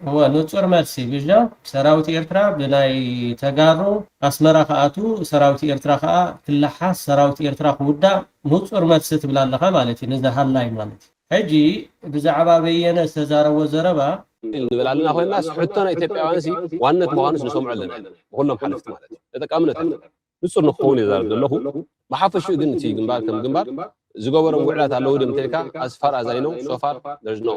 هو نصر مرسي بيجا سراوت إيرترا بلاي تجارو أسمرا خاتو سراوت إيرترا خا كل حاس سراوت إيرترا خودا نصر مرسي تبلا لها مالتي نزه هاللاي مالتي هجي بزعبا بينا استزارة وزربا نبلا لنا أخوي الناس حتى إثيوبيا وانسي وانت مغانس نسمع لنا وقلنا محلفت مالتي إذا كامنت نصر نخوني ذا له ما حافظ شو دنتي جنبار كم جنبار زجورهم وعلات على ودم تلك أسفار أزاينو سوفار there's no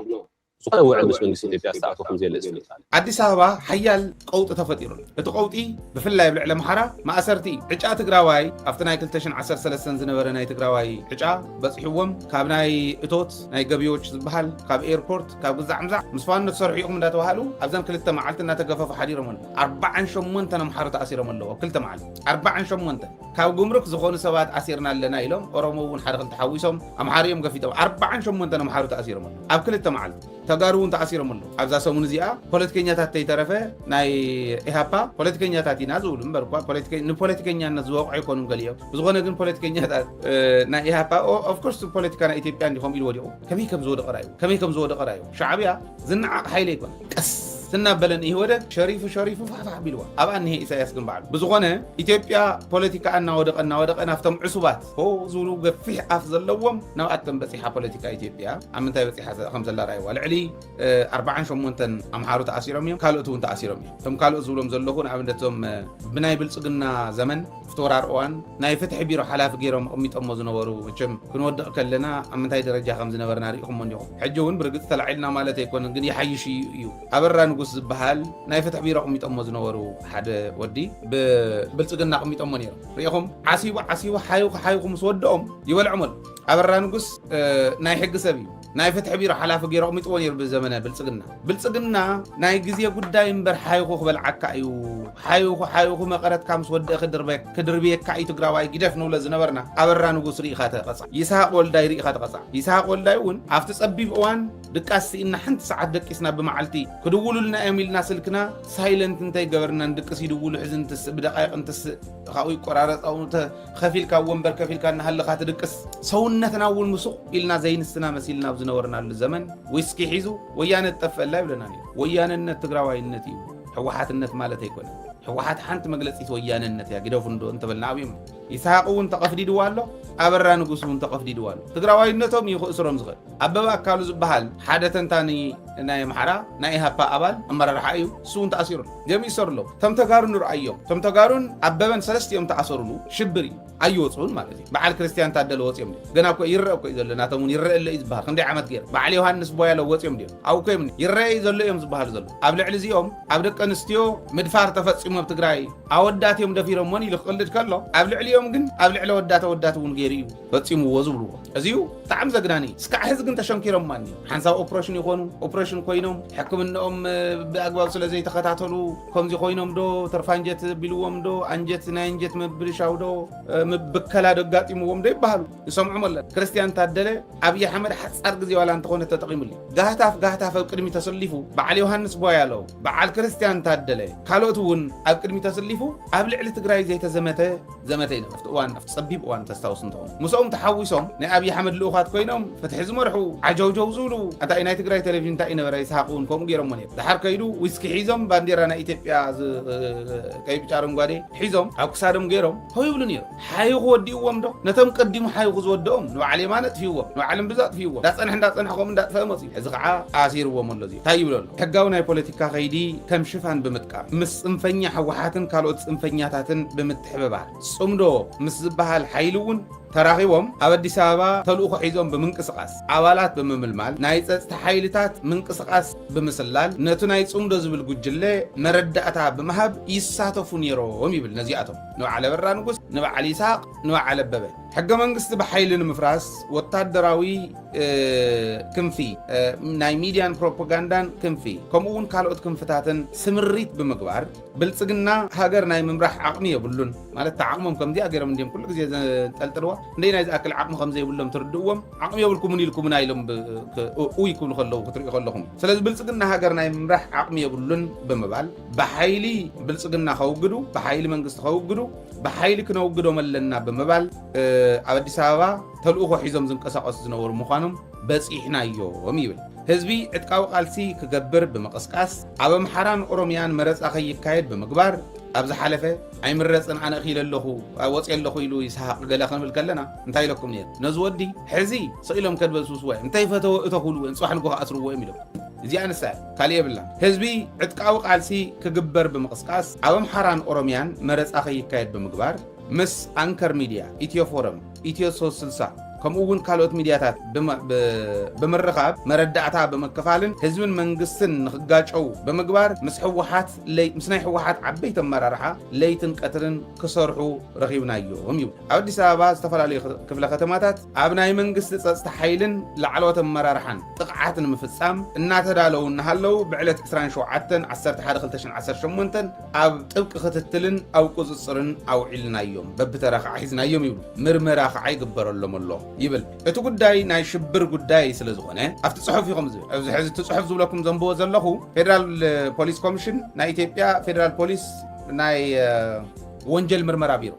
سبحان وعد بس من سيدي بياستا أكوكم زي الاسم عدي سابا حيال قوط تفتيرون اتقوطي بفلا يبلع لمحرا ما أسرتي عجاء تقراواي أفتناي كلتشن 10 سنة زنبرناي تقراواي عجاء بس حوم كابناي اتوت ناي قبيوش زبحال كاب ايربورت كاب قزعمزع مصفان نتصرح يقوم دا توهالو أبزان كلتا معالتنا تقفف حديرهم 4 شمونتنا محارة أسيرهم اللو كلتا معال 4 شمونتا كاب قمرك زخون سوات أسيرنا لنا إلهم أرموون حرق التحويسهم أمحاريهم قفيتهم 4 شمونتنا محارة أسيرهم أب كلتا معال تقارون تأثير منه أبزا سومن زيا بوليتيكينيا تاتي طرفه ناي إهابا بوليتيكينيا تاتي نازول مبرقوا بوليتيكينيا نزوق عيكونهم قليو بزغونا جن بوليتيكينيا تات ناي إهابا أوف كورس بوليتيكانا إثيوبيا عندهم يلوديو كمي كم زود قرايو شعبيا زنع حيليكوا ስናበለን ይወደ ሸሪፉ ፋፋ ቢልዋ አባን ይሄ ኢሳያስ ግን በዓሉ ብዙኾነ ኢትዮጵያ ፖለቲካ እናወደቀና ናፍቶም ዕሱባት ዝብሉ ገፊሕ ኣፍ ዘለዎም ናብኣቶም በፂሓ ፖለቲካ ኢትዮጵያ ኣብ ምንታይ በፂሓ ከም ዘላ ራእይዋ ልዕሊ 48 ኣምሓሩ ተኣሲሮም እዮም ካልኦት እውን ተኣሲሮም እዮም እቶም ካልኦት ዝብሎም ዘለኹ ንኣብነቶም ብናይ ብልፅግና ዘመን ፍትወራር እዋን ናይ ፍትሒ ቢሮ ሓላፊ ገይሮም ኣቕሚጦሞ ዝነበሩ መቸም ክንወድቕ ከለና ኣብ ምንታይ ደረጃ ከም ዝነበርና ሪኢኹሞ እንዲኹም ሕጂ እውን ብርግፅ ተላዒልና ማለት ኣይኮነን ግን ይሓይሽ እዩ ኣበራ ንጉስ ዝበሃል ናይ ፍትሒ ቢሮ ኣቕሚጦሞ ዝነበሩ ሓደ ወዲ ብብልፅግና ኣቕሚጦሞ ነይሮም ሪኢኹም ዓሲቡ ሓይኹ ምስ ወድኦም ይበልዖም ኣሎ ኣበራ ንጉስ ናይ ሕጊ ሰብ እዩ ናይ ፍትሒ ቢሮ ሓላፊ ገይሮ ኣቕሚጥዎ ነይሩ ብዘመነ ብልፅግና ናይ ግዜ ጉዳይ እምበር ሓይኹ ክበልዓካ እዩ ሓይኹ መቐረትካ ምስ ወድአ ክድርቤካ እዩ ትግራዋይ ግደፍ ንብሎ ዝነበርና ኣበራ ንጉስ ርኢኻ ተቐፃዕ ይስሓቅ ወልዳይ ርኢኻ ተቐፃዕ ይስሓቅ ወልዳይ እውን ኣብቲ ፀቢብ እዋን ድቃስ ኢልና ሓንቲ ሰዓት ደቂስና ብመዓልቲ ክድውሉልና እዮም ኢልና ስልክና ሳይለንት እንታይ ገበርና ንድቅስ ይድውሉ ሕዚ እንትስእ ብደቃይቕ እንትስእ ካብኡ ይቆራረፃው ከፊልካ ወንበር ከፊልካ እናሃለኻ ትድቅስ ሰውነትና እውን ምሱቕ ኢልና ዘይንስና መሲልና ዝነበርናሉ ዘመን ዊስኪ ሒዙ ወያነ ጠፈላ ይብለና ወያነነት ትግራዋይነት እዩ ሕወሓትነት ማለት ኣይኮነን ሕወሓት ሓንቲ መግለፂት ወያነነት እያ ግደፉ እንዶ እንተበልና ኣብዮም ይስሓቅ እውን ተቐፍዲድዋ ኣሎ ኣበራ ንጉስ እውን ተቐፍዲድዋ ኣሎ ትግራዋይነቶም ይኽእስሮም ዝኽእል ኣበባ ኣካሉ ዝበሃል ሓደ ተንታኒ ናይ ኣምሓራ ናይ ኢሃፓ ኣባል ኣመራርሓ እዩ እሱ እውን ተኣሲሩ ገሚኡ ይሰሩ ኣለዉ ቶም ተጋሩ ንርአዮም ቶም ተጋሩን ኣበበን ሰለስቲኦም ተኣሰርሉ ሽብር እዩ ኣይወፁን ማለት እዩ በዓል ክርስቲያን ታደለ ወፅዮም ገና እኮ ይርአ እኮ እዩ ዘሎ ናቶም እውን ይርአ ኣሎ እዩ ዝበሃል ክንደይ ዓመት ገይሩ በዓል ዮሃንስ ቦያሎ ወፅዮም ድዮም ኣብኡ ኮ እዮም ይርአ ዘሎ እዮም ዝበሃሉ ዘሎ ኣብ ልዕሊ እዚኦም ኣብ ደቂ ኣንስትዮ ምድፋር ተፈፂሙ ኣብ ትግራይ ኣወዳት እዮም ደፊሮሞን ኢሉ ክቕልድ ከሎ ኣብ ልዕሊኦም ግን ኣብ ልዕሊ ወዳተ እውን ገይሩ እዩ ፈፂምዎ ዝብልዎ እዚዩ ብጣዕሚ ዘግናኒ እስካዕ ሕዚ ግን ተሸንኪሮም ማኒ ሓንሳብ ኦፕሬሽን ይኾኑ ኦፕሬሽን ኮይኖም ሕክምንኦም ብኣግባብ ስለ ዘይተኸታተሉ ከምዚ ኮይኖም ዶ ተርፋንጀት ቢልዎም ዶ አንጀት ናይ አንጀት ምብልሻው ዶ ብከላ ደጋጢምዎም ዶ ይበሃሉ ይሰምዑም ኣለ ክርስቲያን ታደለ ኣብይ ኣሕመድ ሓፃር ግዜ ዋላ እንተኾነ ተጠቂሙሉ ጋህታፍ ኣብ ቅድሚ ተሰሊፉ በዓል ዮሃንስ ቦያሎ በዓል ክርስቲያን ታደለ ካልኦት እውን ኣብ ቅድሚ ተሰሊፉ ኣብ ልዕሊ ትግራይ ዘይተዘመተ እዩ ኣብቲ እዋን ኣብቲ ፀቢብ እዋን ተስታውስ እንትኾኑ ምስኦም ተሓዊሶም ናይ ኣብይ ኣሕመድ ልኡኻት ኮይኖም ፍትሒ ዝመርሑ ዓጀውጀው ዝብሉ እንታይ ናይ ትግራይ ቴሌቭዥን እንታይ ነበረ ይስሓቅ እውን ከምኡ ገይሮሞ ነይሩ ድሓር ከይዱ ዊስኪ ሒዞም ባንዴራ ናይ ኢትዮጵያ ቀይ ብጫ አረንጓዴ ሒዞም ኣብ ክሳዶም ገይሮም ሆይ ይብሉ ነይሩ ሓይኹ ወዲእዎም ዶ ነቶም ቀዲሙ ሓይኹ ዝወድኦም ንባዕል የማነ ጥፍይዎም ንባዕል ብዛ ጥፍይዎም እንዳፀንሐ እንዳጥፈአ መፅኡ እዚ ከዓ ኣሲርዎም ኣሎ እዚ እንታይ ይብሉ ኣሎ ሕጋዊ ናይ ፖለቲካ ከይዲ ከም ሽፋን ብምጥቃም ምስ ፅንፈኛ ሕወሓትን ካልኦት ፅንፈኛታትን ብምትሕብባር ፅምዶ ምስ ዝበሃል ሓይሊ እውን ተራኺቦም ኣብ ኣዲስ ኣበባ ተልእኮ ሒዞም ብምንቅስቃስ ኣባላት ብምምልማል ናይ ፀጥታ ሓይልታት ምንቅስቃስ ብምስላል ነቲ ናይ ፅምዶ ዝብል ጉጅለ መረዳእታ ብምሃብ ይሳተፉ ነይሮም ይብል ነዚኣቶም ንበዓል ኣበራ ንጉስ ንበዓል ይስሓቅ ንበዓል ኣበበ ሕገ መንግስቲ ብሓይሊ ንምፍራስ ወታደራዊ ክንፊ ናይ ሚድያን ፕሮፓጋንዳን ክንፊ ከምኡውን ካልኦት ክንፍታትን ስምሪት ብምግባር ብልፅግና ሃገር ናይ ምምራሕ ዓቕሚ የብሉን ማለት ተዓቕሞም ከምዚኣ ገይሮም እንዲም ኩሉ ግዜ ዘንጠልጥልዋ እንደይ ናይ ዝኣክል ዓቕሚ ከምዘይብሎም ትርድእዎም ዓቕሚ የብልኩምን ኢልኩምና ኢሎም ውይ ክብሉ ከለዉ ክትሪኡ ከለኹም ስለዚ ብልፅግና ሃገር ናይ ምምራሕ ዓቕሚ የብሉን ብምባል ብሓይሊ ብልፅግና ከውግዱ ብሓይሊ መንግስቲ ከውግዱ ብሓይሊ ክነውግዶም ኣለና ብምባል ኣብ ኣዲስ ኣበባ ተልእኮ ሒዞም ዝንቀሳቀሱ ዝነበሩ ምዃኖም በፂሕናዮም ይብል ህዝቢ ዕጥቃዊ ቃልሲ ክገብር ብምቕስቃስ ኣብ ኣምሓራን ኦሮምያን መረፃ ከይካየድ ብምግባር ኣብ ዝሓለፈ ኣይምረፅን ኣነ እኺለ ኣለኹ ወፅየ ኣለኹ ኢሉ ይስሓቅ ገለ ክንብል ከለና እንታይ ኢለኩም ነይሩ ነዚ ወዲ ሕዚ ስኢሎም ከድበስብስዎ እዮም እንታይ ፈተወ እተኽሉ ፅባሕ ንጎ ከኣስርዎ እዮም ኢሎም እዚኣ ንሳ ካልእ የብላ ህዝቢ ዕጥቃዊ ቃልሲ ክግበር ብምቕስቃስ ኣብ ኣምሓራን ኦሮምያን መረፃ ከይካየድ ብምግባር ምስ አንከር ሚድያ ኢትዮ ፎረም ኢትዮ 360 ከምኡ እውን ካልኦት ሚድያታት ብምርኻብ መረዳእታ ብምክፋልን ህዝብን መንግስትን ንክጋጨው ብምግባር ምስ ናይ ሕወሓት ዓበይቲ ኣመራርሓ ለይትን ቀትርን ክሰርሑ ረኺብናዮም ይብሉ ኣብ ኣዲስ ኣበባ ዝተፈላለዩ ክፍለ ከተማታት ኣብ ናይ መንግስቲ ፀጥታ ሓይልን ላዕለዎት ኣመራርሓን ጥቕዓት ንምፍፃም እናተዳለዉ እናሃለዉ ብዕለት 27/11/2018 ኣብ ጥብቂ ክትትልን ኣብ ቁፅፅርን ኣውዒልናዮም በብተራ ከዓ ሒዝናዮም ይብሉ ምርመራ ከዓ ይግበረሎም ኣሎ ይብል እቲ ጉዳይ ናይ ሽብር ጉዳይ ስለ ዝኾነ ኣብቲ ጽሑፍ ይኹም ዝብል ኣብዚ ሕዚ እቲ ጽሑፍ ዝብለኩም ዘንብቦ ዘለኹ ፌደራል ፖሊስ ኮሚሽን ናይ ኢትዮጵያ ፌደራል ፖሊስ ናይ ወንጀል ምርመራ ቢሮ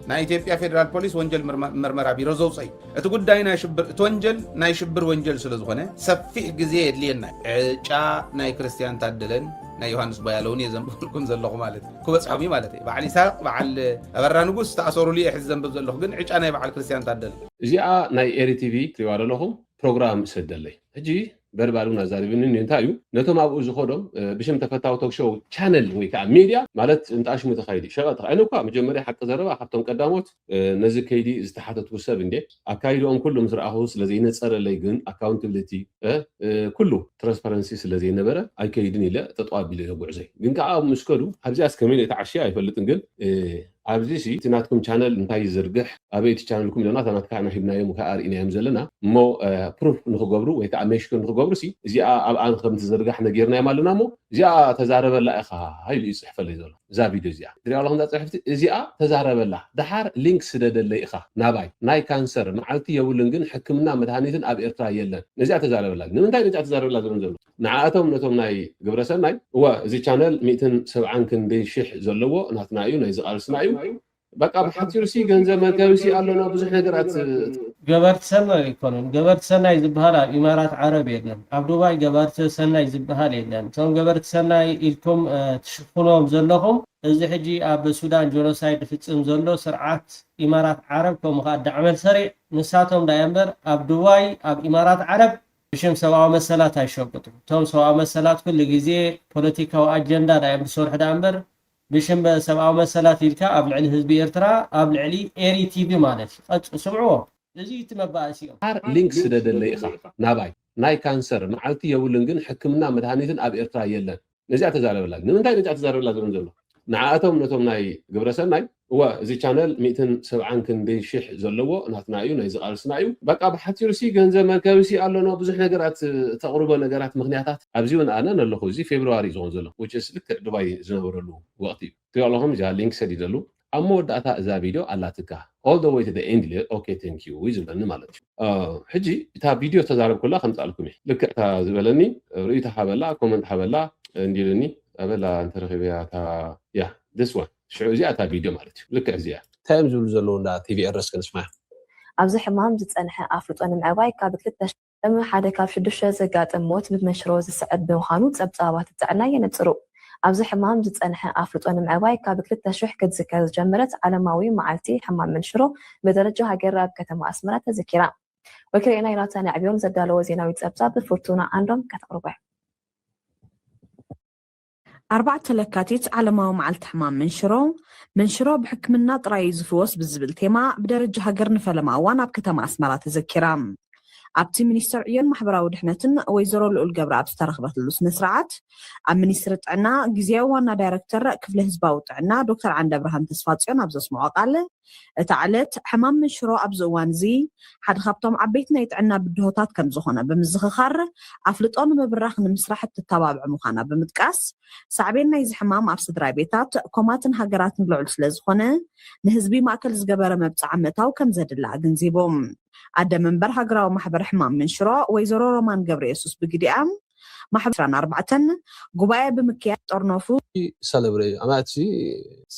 ናይ ኢትዮጵያ ፌደራል ፖሊስ ወንጀል ምርመራ ቢሮ ዘውፅእ እቲ ጉዳይ ናይ ሽብር እቲ ወንጀል ናይ ሽብር ወንጀል ስለ ዝኾነ ሰፊሕ ግዜ የድልየና ዕጫ ናይ ክርስቲያን ታደለን ናይ ዮሃንስ ቦያለውን የዘንብልኩም ዘለኹ ማለት ክበፅሖም ማለት እዩ በዓል ይስሐቅ በዓል አበራ ንጉስ ተኣሰሩሉ ሕዚ ዘንብብ ዘለኹ ግን ዕጫ ናይ በዓል ክርስቲያን ታደለ እዚኣ ናይ ኤሪቲቪ ትሪዋ ዘለኹም ፕሮግራም ሰደለይ ሕጂ በርባሩን አዛሪብን እንታይ እዩ ነቶም ኣብኡ ዝኸዶም ብሽም ተፈታዊ ቶክ ሾው ቻነል ወይ ከዓ ሚድያ ማለት እንጣሽ ምተኻይዲ ሸቐጥ አይኑ እኳ መጀመርያ ሓቂ ዘረባ ካብቶም ቀዳሞት ነዚ ከይዲ ዝተሓተቱ ሰብ እንዴ ኣካይዶም ኩሉም ዝረኣኹ ስለዘይነፀረለይ ግን ኣካውንታብሊቲ ኩሉ ትራንስፓረንሲ ስለዘይነበረ ኣይከይድን ኢለ ተጠዋቢለ ጉዕዘይ ግን ከዓ ኣብ ምስከዱ ኣብዚኣ እስከመይ ተዓሽያ ኣይፈልጥን ግን ኣብዚ ሲ ትናትኩም ቻነል እንታይ ዝርግሕ ኣበይቲ ቻነልኩም ኢለና ተናትካዕና ሂብናዮም ከዓ ርኢናዮም ዘለና እሞ ፕሩፍ ንክገብሩ ወይ ከዓ ሜሽኮ ንክገብሩ ሲ እዚኣ ኣብ ኣን ከምቲ ዝርጋሕ ነጌርናዮም ኣለና እሞ እዚኣ ተዛረበላ ኢኻ ሃይሉ ይፅሕፈለይ ዘሎ እዛ ቪድዮ እዚኣ ትሪኣ ኣለኹም እዛ ፅሕፍቲ እዚኣ ተዛረበላ ድሓር ሊንክ ስደደለይ ኢኻ ናባይ ናይ ካንሰር መዓልቲ የብሉን ግን ሕክምና መድሃኒትን ኣብ ኤርትራ የለን እዚኣ ተዛረበላ ንምንታይ እዚኣ ተዛረበላ ዝብሎም ዘሎ ንዓኣቶም ነቶም ናይ ግብረሰናይ እወ እዚ ቻነል 170 ክንደይ ሽሕ ዘለዎ ናትና እዩ ናይ ዝቃልስና እዩ በቃ ብሓፂሩሲ ገንዘብ መርከብሲ ኣለና ብዙሕ ነገራት ገበርቲ ሰናይ ይኮኑን ገበርቲ ሰናይ ዝበሃል ኣብ ኢማራት ዓረብ የለን ኣብ ዱባይ ገበርቲ ሰናይ ዝበሃል የለን እቶም ገበርቲ ሰናይ ኢልኩም ትሽፍኖም ዘለኹም እዚ ሕጂ ኣብ ሱዳን ጆኖሳይድ ፍፅም ዘሎ ስርዓት ኢማራት ዓረብ ከምኡ ከዓ ዳዕመል ሰሪዕ ንሳቶም ዳያ እምበር ኣብ ዱባይ ኣብ ኢማራት ዓረብ ብሽም ሰብኣዊ መሰላት ኣይሸቅጡ እቶም ሰብኣዊ መሰላት ኩሉ ግዜ ፖለቲካዊ ኣጀንዳ ዳያ ብሰርሑ ዳ እምበር ብሽም ሰብኣዊ መሰላት ኢልካ ኣብ ልዕሊ ህዝቢ ኤርትራ ኣብ ልዕሊ ኤሪ ቲቪ ማለት እዩ ስምዕዎ እዚ ትመባእሲኦም ሊንክ ስደደለይ ኢኻ ናባይ ናይ ካንሰር መዓልቲ የብሉን ግን ሕክምና መድሃኒትን ኣብ ኤርትራ የለን ነዚኣ ተዛረበላ ንምንታይ ነዚኣ ተዛረበላ ዝብሎም ዘሎ ንዓኣቶም ነቶም ናይ ግብረሰናይ እወ እዚ ቻነል 170 ክንደይ ሽሕ ዘለዎ ናትና እዩ ናይ ዝቃልስና እዩ በቃ ብሓፂሩሲ ገንዘብ መርከብሲ ኣለና ብዙሕ ነገራት ተቕርቦ ነገራት ምክንያታት ኣብዚ እውን ኣነ ኣለኹ እዚ ፌብሩዋሪ ዝኾን ዘሎ which is ልክዕ ዱባይ ዝነበረሉ ወቅቲ እዩ ትሪኦ ኣለኹም እዚኣ ሊንክ ሰዲደሉ ኣብ መወዳእታ እዛ ቪድዮ ኣላትካ all the way to the end okay thank you ዝብለኒ ማለት እዩ ሕጂ እታ ቪድዮ ተዛረብ ኩላ ከምፃልኩም እየ ልክዕ እታ ዝበለኒ ርእይታ ሓበላ ኮመንት ሓበላ እንዲልኒ ኣበላ እንተረኺበያ እታ ያ this one ሽዑ እዚኣ እታ ቪድዮ ማለት እዩ ልክዕ እዚኣ እንታይ እዮም ዝብሉ ዘለዉ እንዳ ቲቪኤርስ ክንስማዕ ኣብዚ ሕማም ዝፀንሐ ኣፍልጦ ንምዕባይ ካብ 2 ሓደ ካብ 6 ዘጋጥም ሞት ብመሽሮ ዝስዕብ ብምዃኑ ፀብፃባት ጥዕና የነፅሩ ኣብዚ ሕማም ዝፀንሐ ኣፍልጦ ንምዕባይ ካብ 2000 ክትዝከር ዝጀመረት ዓለማዊ መዓልቲ ሕማም መንሽሮ ብደረጃ ሃገር ኣብ ከተማ ኣስመራ ተዘኪራ ወኪልና ናታን ዕብዮም ዘዳለወ ዜናዊ ፀብፃብ ብፍርቱና ኣንዶም ከተቕርበ 4 ለካቲት ዓለማዊ መዓልቲ ሕማም መንሽሮ ብሕክምና ጥራይ ዝፍወስ ብዝብል ቴማ ብደረጃ ሃገር ንፈለማ እዋን ኣብ ከተማ ኣስመራ ተዘኪራ ኣብቲ ሚኒስትር ዕዮን ማሕበራዊ ድሕነትን ወይዘሮ ልኡል ገብረኣብ ዝተረኽበትሉ ስነ-ስርዓት ኣብ ሚኒስትሪ ጥዕና ግዝያዊ ዋና ዳይረክተር ክፍለ ህዝባዊ ጥዕና ዶክተር ዓንደ ብርሃን ተስፋፅዮን ኣብ ዘስምዖ ቃል እታ ዕለት ሕማም መንሽሮ ኣብዚ እዋን እዚ ሓደ ካብቶም ዓበይቲ ናይ ጥዕና ብድሆታት ከም ዝኾነ ብምዝኽኻር ኣፍልጦ ንምብራኽ ንምስራሕ እትተባብዕ ምዃና ብምጥቃስ ሳዕቤን ናይዚ ሕማም ኣብ ስድራ ቤታት ኮማትን ሃገራትን ልዑል ስለ ዝኾነ ንህዝቢ ማእከል ዝገበረ መብፃዕ ምእታው ከም ዘድላ ገንዚቦም ኣደ መንበር ሃገራዊ ማሕበር ሕማም መንሽሮ ወይዘሮ ሮማን ገብረ የሱስ ብግዲኣ ማሕበር 4 ጉባኤ ብምክያድ ጦርኖፉ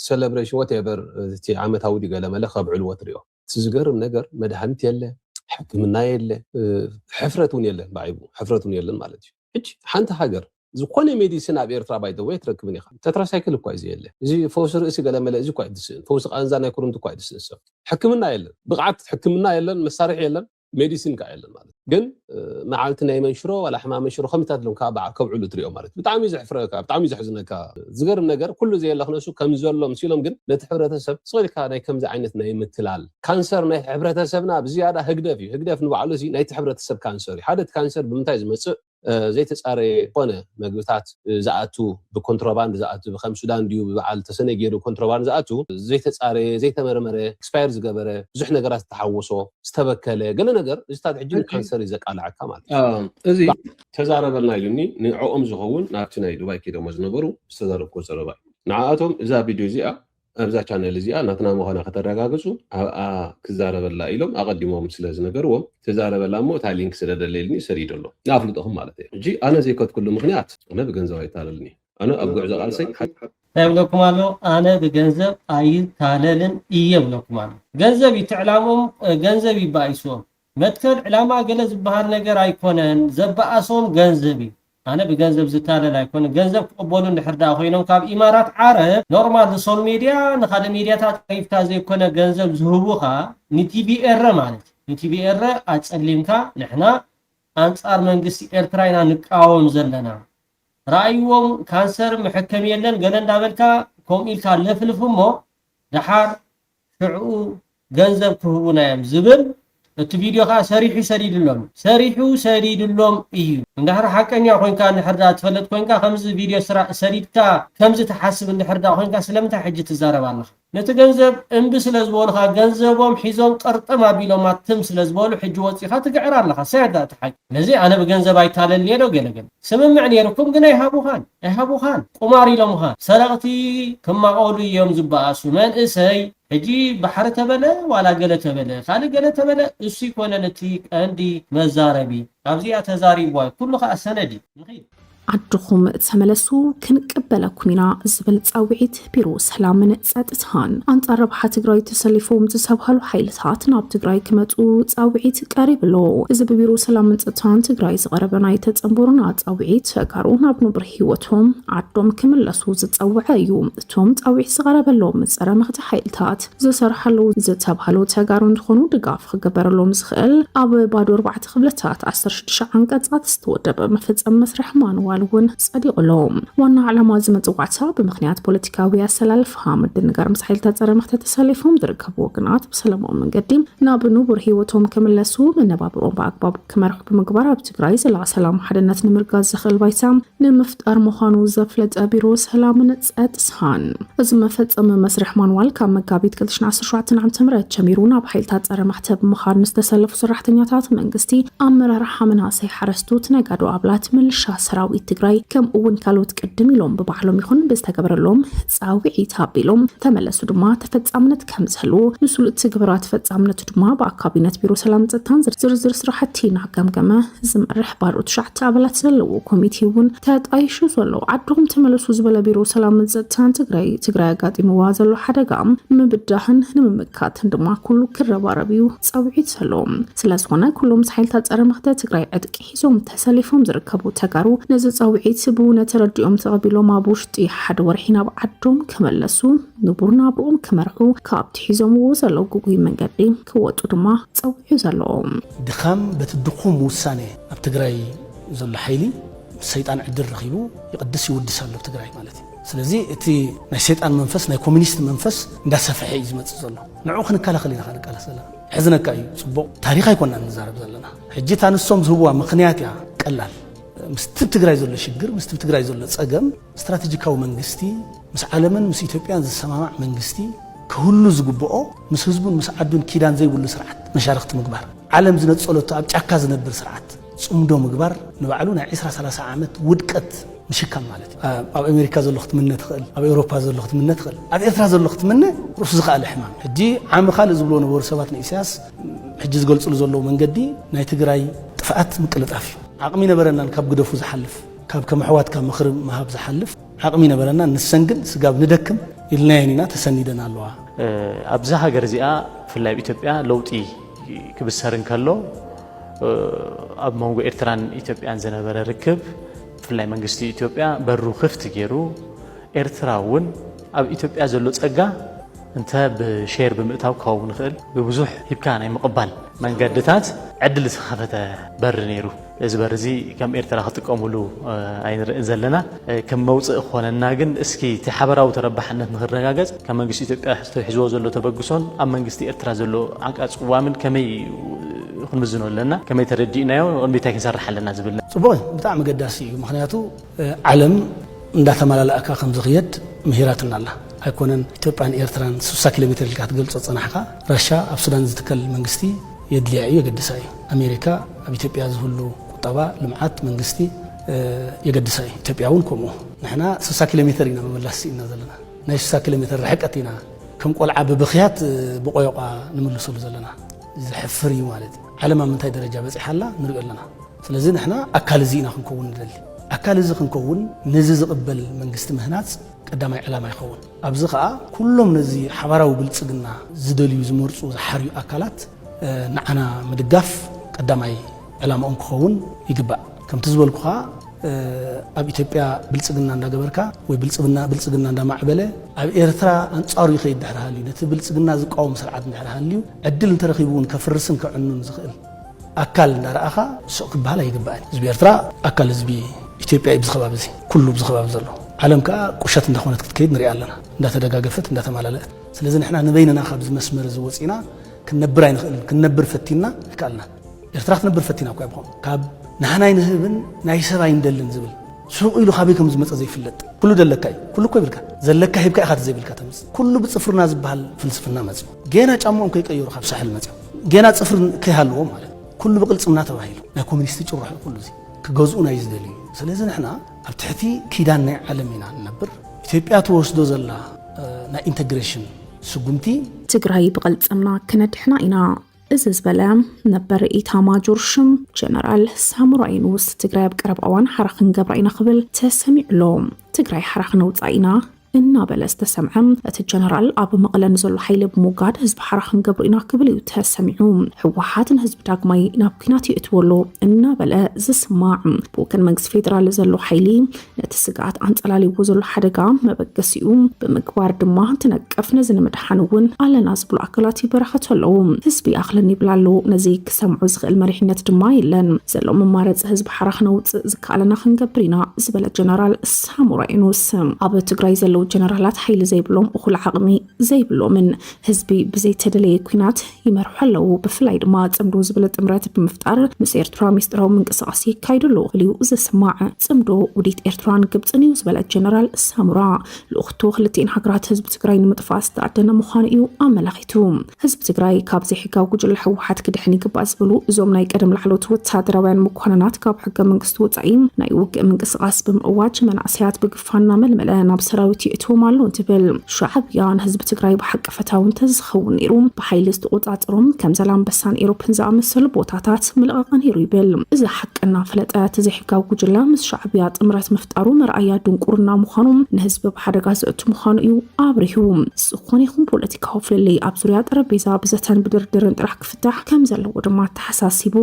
ሴሌብሬሽን ወቴቨር እቲ ዓመታዊ ዲገለ መለ ከብዕልዎ ትሪኦ ዝገርም ነገር መድሃኒት የለ ሕክምና የለ ሕፍረት እውን የለን ባዒቡ ሕፍረት እውን የለን ማለት እዩ ሕጂ ሓንቲ ሃገር ዝኾነ ሜዲሲን ኣብ ኤርትራ ባይ ደወይ ትረክብን ኢኻ ተትራሳይክል እኳ እዚ የለ እዚ ፈውሲ ርእሲ ገለመለ እዚ እኳ ይድስእን ፈውሲ ቃንዛ ናይ ኩርምቲ እኳ ይድስእን ሰብ ሕክምና የለን ብቕዓት ሕክምና የለን መሳርሒ የለን ሜዲሲን ከዓ የለን ማለት ግን መዓልቲ ናይ መንሽሮ ዋላ ሕማም መንሽሮ ከምታት ሎም ከዓ ከብዕሉ ትሪኦ ማለት ብጣዕሚ ዘሕፍረካ ብጣዕሚ ዘሕዝነካ ዝገርም ነገር ኩሉ ዘየለኽነሱ ከም ዘሎ ምሲሎም ግን ነቲ ሕብረተሰብ ስቕልካ ናይ ከምዚ ዓይነት ናይ ምትላል ካንሰር ናይ ሕብረተሰብና ብዝያዳ ህግደፍ እዩ ህግደፍ ንባዕሉ እዚ ናይቲ ሕብረተሰብ ካንሰር እዩ ሓደ እቲ ካንሰር ብምንታይ ዝመፅእ ዘይተፃረየ ኮነ ምግብታት ዝኣቱ ብኮንትሮባንድ ዝኣቱ ብከም ሱዳን ድዩ ብበዓል ተሰነገሩ ኮንትሮባንድ ዝኣቱ ዘይተፃረየ ዘይተመርመረ ኤክስፓየር ዝገበረ ብዙሕ ነገራት ዝተሓወሶ ዝተበከለ ገለ ነገር ዝታት ሕጂ ካንሰር ዘቃልዓካ ማለት እዚ ተዛረበልና ኢሉኒ ንዕኦም ዝኸውን ናብቲ ናይ ዱባይ ከይዶሞ ዝነበሩ ዝተዛረብኮ ፀረባ ንዓኣቶም እዛ ቪድዮ እዚኣ ኣብዛ ቻነል እዚኣ ናትና ምዃና ከተረጋግፁ ኣብኣ ክዛረበላ ኢሎም ኣቐዲሞም ስለ ዝነገርዎም ተዛረበላ እሞ እታ ሊንክ ስለደለየልኒ ሰዲደሎ ንኣፍልጦኹም ማለት እዩ ሕጂ ኣነ ዘይከትኩሉ ምክንያት ኣነ ብገንዘብ ኣይታለልኒ ኣነ ኣብ ጉዕዞ ቃልሰይ ይብለኩም ኣሎ ኣነ ብገንዘብ ኣይታለልን እየ ብለኩም ኣሎ ገንዘብ ይትዕላሞም ገንዘብ ይባይስዎም መትከል ዕላማ ገለ ዝበሃል ነገር ኣይኮነን ዘበኣሶም ገንዘብ እዩ أنا بجنزب زتالة لا يكون جنزب قبولون لحردا خوينهم كاب إمارات عرب نورمال السول ميديا نخال ميديا تاعيف تازي يكون جنزب زهوبوها نتي بي إر مالت نتي بي إر أتسلمكا نحنا أنصار منجسي إرتراينا نقاوم زلنا رأيهم كانسر محكم يلن قلن دابلكا كوم إلكا لفلفمو دحار شعو جنزب كهونا يم زبل الفيديو خا سريحي سريد اللوم سريحو سريد اللوم إيو نهر حكني أخوين كان حردا تفلت كوين كا خمس فيديو سريد كا خمس تحسب إن حردا أخوين كا سلمت حجة تزارب الله نتجنزب انبس لزبون خا جنزبهم حيزون قرط ما بيلو ما تمس لزبون حجوات خا تقعر الله ساعد تحق لذي أنا بجنزب أي تالي ليرو جلجل سمع معني ركوم جنا يهابو خان قماري لمها سرقتي كما قولوا يوم زبا سومان إسهي هجي بحر تبلا ولا قلة تبلا خالي قلة تبلا السي كونا نتيك عندي مزاربي أبزي أتزاري واي كله خا سندي عدخم تملسو كنقبلكم إنا زبل تصاوعيت بيرو سلامن ጸጥታን አንጻር ረብሓ ትግራይ ተሰሊፎም ዝሰብሃሉ ሓይልታት ናብ ትግራይ ክመፁ ጻውዒት ቀሪብሎ እዚ ብቢሮ ሰላምን ጸጥታን ትግራይ ዝቀረበ ናይ ተጸምቡርና ጻውዒት ተጋሩ ናብ ንብር ህይወቶም ዓዶም ክምለሱ ዝጸውዐ እዩ እቶም ጻውዒት ዝቀረበሎም ፀረ መኽቲ ሓይልታት ዝሰርሓሉ ዝተብሃሉ ተጋሩ እንትኾኑ ድጋፍ ክገበረሎም ዝኽእል ኣብ ባዶ 4 ክፍለታት 16 አንቀጻት ዝተወደበ መፈጸም መስርሕ ማንዋል ون صديقلهم وانا علامة زمتوعتا بمخنيات بوليتيكاوية سلالفها مدن نقار مسحيل تازار مختة تساليفهم دركب وقنات بسلامهم من قديم نابنو برهيوتهم كمل لسو من نبابرون بأكباب كمرح بمقبارة بتقرايز الع سلام حدنات نمرقاز زخل بايسام نمفتار مخانو زفلت أبيرو سلام نتسات سهان ازم فتم مسرح مانوال كام مقابيت كلتش نعصر شوعتن عم تمرد شميرونا بحيل تازار مختة بمخار نستسلف صراحتنياتات منقستي أمر رحا منها سيحرستو تنقادو عبلات من الشا سراوي تግራይ ከም እውን ካልኦት ቅድም ኢሎም በባህሎም ይኹን በስተገበረሎም ጻውዒት አቢሎም ተመለሱ ድማ ተፈጻምነት ከም ዘሎ ንሱል ትግብራት ተፈጻምነት ድማ በአካባቢነት ቢሮ ሰላም ጸጥታን ዝርዝር ስራሕቲና ገምገመ ዝምርሕ ባሮ ተሻዕተ አባላት ዘለዎ ኮሚቴውን ተጣይሹ ዘሎ ዓዶም ተመለሱ ዝበለ ቢሮ ሰላም ጸጥታን ትግራይ አጋጢምዋ ዘሎ ሓደጋም ምብዳህን ንምምካትን ድማ ኩሉ ክረባረቢዩ ጻውዒት ዘሎ ስለዝኾነ ኩሎም ሓይልታት ጸረ መኽተ ትግራይ ዕጥቂ ሒዞም ተሰሊፎም ዝርከቡ ተጋሩ ነዚ ጻውዒት ብኡነ ተረዲኦም ተቐቢሎም ኣብ ውሽጢ ሓደ ወርሒ ናብ ዓዶም ክመለሱ ንቡርና ብኦም ክመርሑ ካብቲ ሒዞምዎ ዘለዉ ጉጉይ መንገዲ ክወጡ ድማ ጸውዒ ዘለዎም ድኻም በትድኹም ውሳኔ ኣብ ትግራይ ዘሎ ሓይሊ ሰይጣን ዕድል ረኺቡ ይቅድስ ይውድስ ኣሎ ትግራይ ማለት እዩ ስለዚ እቲ ናይ ሰይጣን መንፈስ ናይ ኮሙኒስት መንፈስ እንዳሰፈሐ እዩ ዝመጽእ ዘሎ ንዑ ክንከላኸል ኢና ክንቃለሰላ ሕዝነካ እዩ ጽቡቕ ታሪኽ ኣይኮንና ንዛረብ ዘለና ሕጂ ታንሶም ዝህብዋ ምኽንያት እያ ቀላል مستب تجري زول الشجر مستب تجري زول الصقم استراتيجيكاو منجستي مس عالمن مس إثيوبيا زسماع منجستي كله زجبؤه مس حزبون مس عدون كيدان زي ولا سرعة مشاركة مقبار عالم زنت صلوت أب تعكاز نبر سرعة صمدو مقبار نبعلونا 20-30 عامات ودكت مش كم مالتي أو أمريكا زول لخت منه تخل أو أوروبا زول لخت منه تخل أو إثرا زول لخت منه روح زقال الحمام هدي عام خالد زبلون بور سبات نيساس حجز قلت زول من قدي نايتجري تفقت مكلت عفيف عقمي نبرنا نكاب قدفو زحلف كاب كمحوات كام مخرب مهاب زحلف عقمي نبرنا نسنجل سقاب ندكم إلنايننا تسندنا اللوا أبزها جرزئة في اللعب إثيوبيا لوتي كبسرن كله أب مونغو إرتران إثيوبيا زنا برا ركب في اللعب منجستي إثيوبيا برو خفت جيرو إرتراون أب إثيوبيا زلوت أجا أنت بشير بمئتها وكون خل بوزوح يبكان أي مقبل من قدتات عدل سخافته بر نيرو إزبرزي كم إرترا خطك أمولو عين زلنا كم موت إخواننا ناجن إسكي تحبر أو تربحنا من غير رجاجز كم من قصي حزوا زلوا تبقسون أم من قصي إرترا زلوا عنك أسوامن كمي يخون بزنون لنا كمي تردينا ونبيتاكن سرح لنا زبلنا صبوي بتاع مقداسي مخنياتو علم نداث مال الأكا خمس غياد مهيراتنا الله هيكونن إثيوبيا إرتران 6 كيلومتر اللي كاتقول صنعها رشا أبسودان زتكل من قصي يدلي عيو قدساي أمريكا أبي إثيوبيا زهلو طبعا لمعات من قصتي يقدساي إثيوبياون كومو نحنا 6 كيلومتر هنا مملسي نزلنا نايش 6 كيلومتر رحقتنا كم قلعة ببخيات بقويقة نملسو لزلنا زحفري مالتي على ما منتهي درجة بس حلا نرجع لنا فلازم نحنا أكل زينا خنكون دلي أكل زي خنكون نزز قبل من قصت مهنات قدامي علامة يخون أبزقة كلهم نزي حوارو بالصقنا زدليو زمرصو زحريو أكلات نحنا مدقف قدامي علامة أنكون يقبع كم تزول كها ኣብ ኢትዮጵያ ብልጽግና እንዳገበርካ ወይ ብልጽግና እንዳማዕበለ ኣብ ኤርትራ አንጻሩ ይኸይድ ድሕራሃልዩ ነቲ ብልጽግና ዝቃወም ስርዓት ድሕራሃልዩ ዕድል እንተረኺቡን ከፍርስን ከዕኑን ዝኽእል ኣካል እንዳረኣኻ ሱቅ ክበሃል ኣይግባእን። ህዝቢ ኤርትራ ኣካል ህዝቢ ኢትዮጵያ እዩ ብዝኸባቢ እዚ ኩሉ ብዝኸባቢ ዘሎ ዓለም ከዓ ቁሸት እንዳኾነት ክትከይድ ንሪኣ ኣለና እንዳተደጋገፈት እንዳተማላለአት። ስለዚ ንሕና ንበይንና ካብዚ መስመር እዚ ወፂና ክንነብር ኣይንኽእልን ክንነብር ፈቲና ይከኣልና። ኤርትራ ክትነብር ፈቲና እኳ ይብኹም ካብ ንሕናይ ንህብን ናይ ሰብኣይ እንደልን ዝብል ሱቕ ኢሉ ካበይ ከም ዝመፀ ዘይፍለጥ ኩሉ ደለካ እዩ ኩሉ እኮ ይብልካ ዘለካ ሂብካ ኢኻ ዘይብልካ ተምፅ ኩሉ ብፅፍርና ዝበሃል ፍልስፍና መፅኡ ገና ጫማኦም ከይቀየሩ ካብ ሳሕል መፅኡ ገና ፅፍር ከይሃልዎ ማለት ኩሉ ብቅልፅምና ተባሂሉ ናይ ኮሚኒስት ጭሩሕ ኩሉ እዚ ክገዝኡና እዩ ዝደልዩ። ስለዚ ንሕና ኣብ ትሕቲ ኪዳን ናይ ዓለም ኢና ንነብር። ኢትዮጵያ ትወስዶ ዘላ ናይ ኢንተግሬሽን ስጉምቲ ትግራይ ብቅልፅምና ክነድሕና ኢና እዚ ዝበለ ነበር ኢታማጆር ሹም ጀነራል ሳሙራ ይኑስ ትግራይ ኣብ ቀረብ እዋን ሓራ ክንገብራ ኢና ክብል ተሰሚዕሎም ትግራይ ሓራ ክነውፃ ኢና እናበለ ዝተሰምዐ እቲ ጀነራል ኣብ መቐለ ንዘሎ ሓይሊ ብምውጋድ ህዝቢ ሓራ ክንገብሩ ኢና ክብል እዩ ተሰሚዑ። ሕወሓትን ህዝቢ ዳግማይ ናብ ኩናት ይእትወሎ እናበለ ዝስማዕ ብወገን መንግስቲ ፌደራል ዘሎ ሓይሊ ነቲ ስጋኣት ኣንፀላልይዎ ዘሎ ሓደጋ መበገሲኡ ብምግባር ድማ ትነቀፍ ነዚ ንምድሓን እውን ኣለና ዝብሉ ኣካላት ይበረኸቱ ኣለዉ። ህዝቢ ኣኽለን ይብላ ኣሎ። ነዚ ክሰምዑ ዝኽእል መሪሕነት ድማ የለን። ዘሎ መማረፂ ህዝቢ ሓራ ክነውፅእ ዝከኣለና ክንገብር ኢና ዝበለ ጀነራል ሳሙራ ይኑስ ኣብ ትግራይ ዘለው ጀነራላት ሓይሊ ዘይብሎም እኹል ዓቕሚ ዘይብሎምን ህዝቢ ብዘይተደለየ ኩናት ይመርሑ ኣለዉ። ብፍላይ ድማ ጽምዶ ዝብለ ጥምረት ብምፍጣር ምስ ኤርትራ ሚስጥራዊ ምንቅስቓስ ይካይድሉ ክልዩ ዝስማዕ ጽምዶ ውዲት ኤርትራን ግብፅን እዩ ዝበለ ጀነራል ሳሙራ ልኡኽቱ ክልቲአን ሃገራት ህዝቢ ትግራይ ንምጥፋእ ዝተዓደነ ምዃኑ እዩ ኣመላኺቱ። ህዝቢ ትግራይ ካብ ዘይሕጋዊ ጉጅለ ሕወሓት ክድሕን ይግባእ ዝብሉ እዞም ናይ ቀደም ላዕለዎት ወታደራውያን መኳንናት ካብ ሕገ መንግስቲ ወፃኢ ናይ ውግእ ምንቅስቓስ ብምእዋጅ መናእሰያት ብግፋና መልመለ ናብ ሰራዊት እቶም አሉ እንትብል ሻዕብያን ህዝቢ ትግራይ ብሓቂ ፈታውን ተዝኸውን ነይሩ ብሓይሊ ዝተቆፃፀሮም ከም ዘላንበሳን ኤሮፕን ዝኣመሰሉ ቦታታት ምልቐቕ ነይሩ ይብል። እዚ ሓቅና ፍለጠት ዘይሕጋዊ ጉጅለ ምስ ሻዕብያ ጥምረት ምፍጣሩ መርኣያ ድንቁርና ምዃኑ ንህዝቢ ብሓደጋ ዘእቱ ምዃኑ እዩ ኣብሪሁ። ዝኾነ ይኹን ፖለቲካዊ ፍልልይ ኣብ ዙርያ ጠረጴዛ ብዘተን ብድርድርን ጥራሕ ክፍታሕ ከም ዘለዎ ድማ ተሓሳሲቡ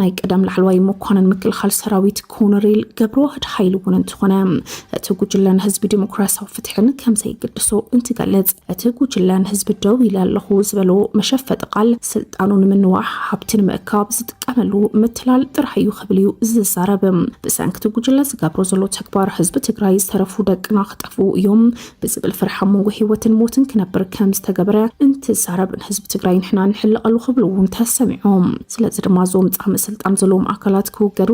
ናይ ቀደም ላዕለዋይ መኳነን ምክልኻል ሰራዊት ኮሎኔል ገብረዋህድ ሓይሉ እውን እንትኾነ እቲ ጉጅለን ህዝቢ ዲሞክራሲያዊ ፍትሕን ከም ዘይግድሶ እንትገለጽ እቲ ጉጅለን ህዝቢ ደው ኢሉ ኣለኹ ዝበሎ መሸፈጢ ቃል ስልጣኑ ንምንዋሕ ሃብቲ ንምእካብ ዝጥቀመሉ ምትላል ጥራሕ እዩ ክብል እዩ ዝዛረብ። ብሰንኪ እቲ ጉጅለ ዝገብሮ ዘሎ ተግባር ህዝቢ ትግራይ ዝተረፉ ደቅና ክጠፉ እዮም ብዝብል ፍርሓ መንጎ ሂወትን ሞትን ክነብር ከም ዝተገበረ እንትዛረብ ህዝቢ ትግራይ ንሕና ንሕልቐሉ ክብሉ እውን ተሰሚዖም። ስለዚ ድማ ዞም ፃሚ ስልጣን ዘለዎም ኣካላት ክውገዱ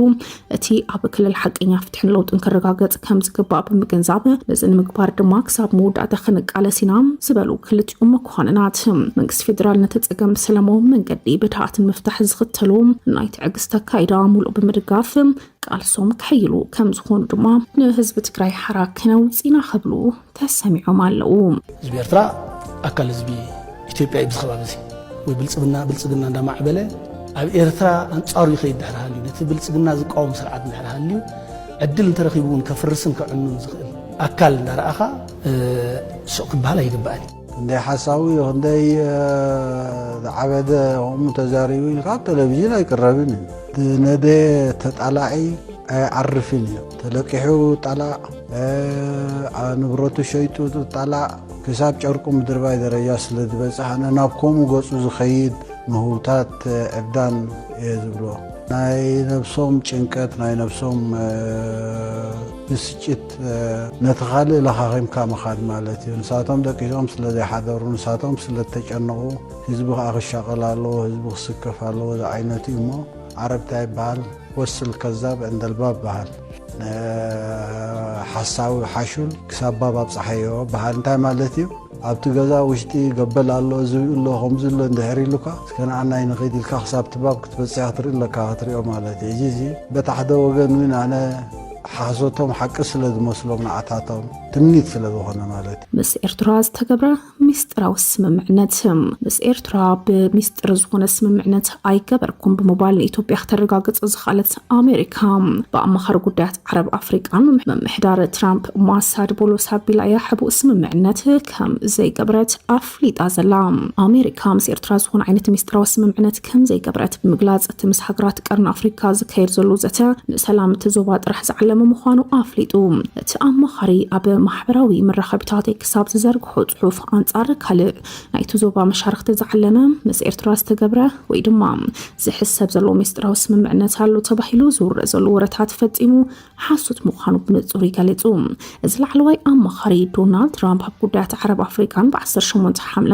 እቲ ኣብ ክልል ሓቀኛ ፍትሕን ለውጥን ክረጋገጽ ከም ዝግባእ ብምግንዛብ ነዚ ንምግባር ድማ ክሳብ መወዳእታ ክንቃለስ ኢና ዝበሉ ክልቲኦም መኳንናት መንግስቲ ፌደራል ነቲ ፀገም ብሰላማዊ መንገዲ ብድሃኣትን ምፍታሕ ዝኽተሉ ናይ ትዕግስቲ ኣካይዳ ሙሉእ ብምድጋፍ ቃልሶም ክሕይሉ ከም ዝኾኑ ድማ ንህዝቢ ትግራይ ሓራ ክነውፅ ኢና ክብሉ ተሰሚዖም ኣለዉ። ህዝቢ ኤርትራ ኣካል ህዝቢ ኢትዮጵያ እዩ ብዝኸባቢ እዚ ወይ ብልጽግና እንዳማዕበለ ኣብ ኤርትራ አንጻሩ ይኸይድ ድሕራሃልዩ ነቲ ብልጽግና ዝቃወም ስርዓት ድሕራሃልዩ ዕድል እንተረኺቡን ከፍርስን ከዕኑን ዝኽእል ኣካል እንዳረኣኻ ሱቅ ክበሃል ኣይግባእን። ክንደይ ሓሳዊ ክንደይ ዝዓበደ ከምኡ ተዛሪቡ ካብ ቴሌቭዥን ኣይቅረብን እዩ ነደ ተጣላዒ ኣይዓርፍን እዩ ተለቂሑ ጣላዕ ንብረቱ ሸይጡ ጣላዕ ክሳብ ጨርቁ ምድርባይ ደረጃ ስለ ዝበፅሕ ኣነ ናብ ከምኡ ገፁ ዝኸይድ ምህውታት ዕብዳን እየ ዝብሎ ናይ ነብሶም ጭንቀት ናይ ነብሶም ብስጭት ነቲ ካልእ ለኻኺምካ ምኻድ ማለት እዩ። ንሳቶም ደቂሶም ስለ ዘይሓደሩ ንሳቶም ስለ ተጨነቑ ህዝቢ ከዓ ክሻቐል ኣለዎ ህዝቢ ክስከፍ ኣለዎ እዚ ዓይነት እዩ እሞ ዓረብታ ይበሃል ወስል ከዛብ ዕንደልባብ በሃል ሓሳዊ ሓሹል ክሳብ ባብ ኣብፀሓዮ በሃል እንታይ ማለት እዩ ኣብቲ ገዛ ውሽጢ ገበል ኣሎ ዝብኡ ኣሎ ከምዚ ኣሎ እንድሕር ኢሉካ እስከነዓናይ ንኸይድ ኢልካ ክሳብ ትባብ ክትበፅሕ ክትርኢ ኣለካ ክትሪኦ ማለት እዩ። እዚ በታ ሓደ ወገን እውን ኣነ ሓሶቶም ሓቂ ስለ ዝመስሎም ንዓታቶም ትምኒት ስለ ዝኾነ ማለት እዩ። ምስ ኤርትራ ዝተገብረ ሚስጥራዊ ስምምዕነት ምስ ኤርትራ ብሚስጥር ዝኾነ ስምምዕነት ኣይገበርኩም ብምባል ንኢትዮጵያ ከተረጋግፅ ዝኽኣለት ኣሜሪካ ብኣማኻሪ ጉዳያት ዓረብ ኣፍሪቃን መምሕዳር ትራምፕ ማሳድ ቦሎስ ኣቢላ እያ ሕቡእ ስምምዕነት ከም ዘይገበረት ኣፍሊጣ ዘላ። ኣሜሪካ ምስ ኤርትራ ዝኾነ ዓይነት ሚስጥራዊ ስምምዕነት ከም ዘይገበረት ብምግላፅ እቲ ምስ ሃገራት ቀርኒ ኣፍሪካ ዝካየድ ዘሎ ዘተ ንሰላም እቲ ዞባ ጥራሕ ዝዓለመ ዝተዓለመ ምዃኑ ኣፍሊጡ እቲ ኣማኻሪ ኣብ ማሕበራዊ መራኸቢታት ክሳብ ዝዘርግሖ ጽሑፍ ኣንጻር ካልእ ናይቲ ዞባ መሻርክቲ ዝዓለመ ምስ ኤርትራ ዝተገብረ ወይ ድማ ዝሕሰብ ዘሎ ምስጢራዊ ስምምዕነት ኣሎ ተባሂሉ ዝውረእ ዘሎ ወረታት ፈጺሙ ሓሶት ምዃኑ ብንጹር ይገልጹ። እዚ ላዕለዋይ ኣማኻሪ ዶናልድ ትራምፕ ኣብ ጉዳያት ዓረብ ኣፍሪካን ብ18 ሓምለ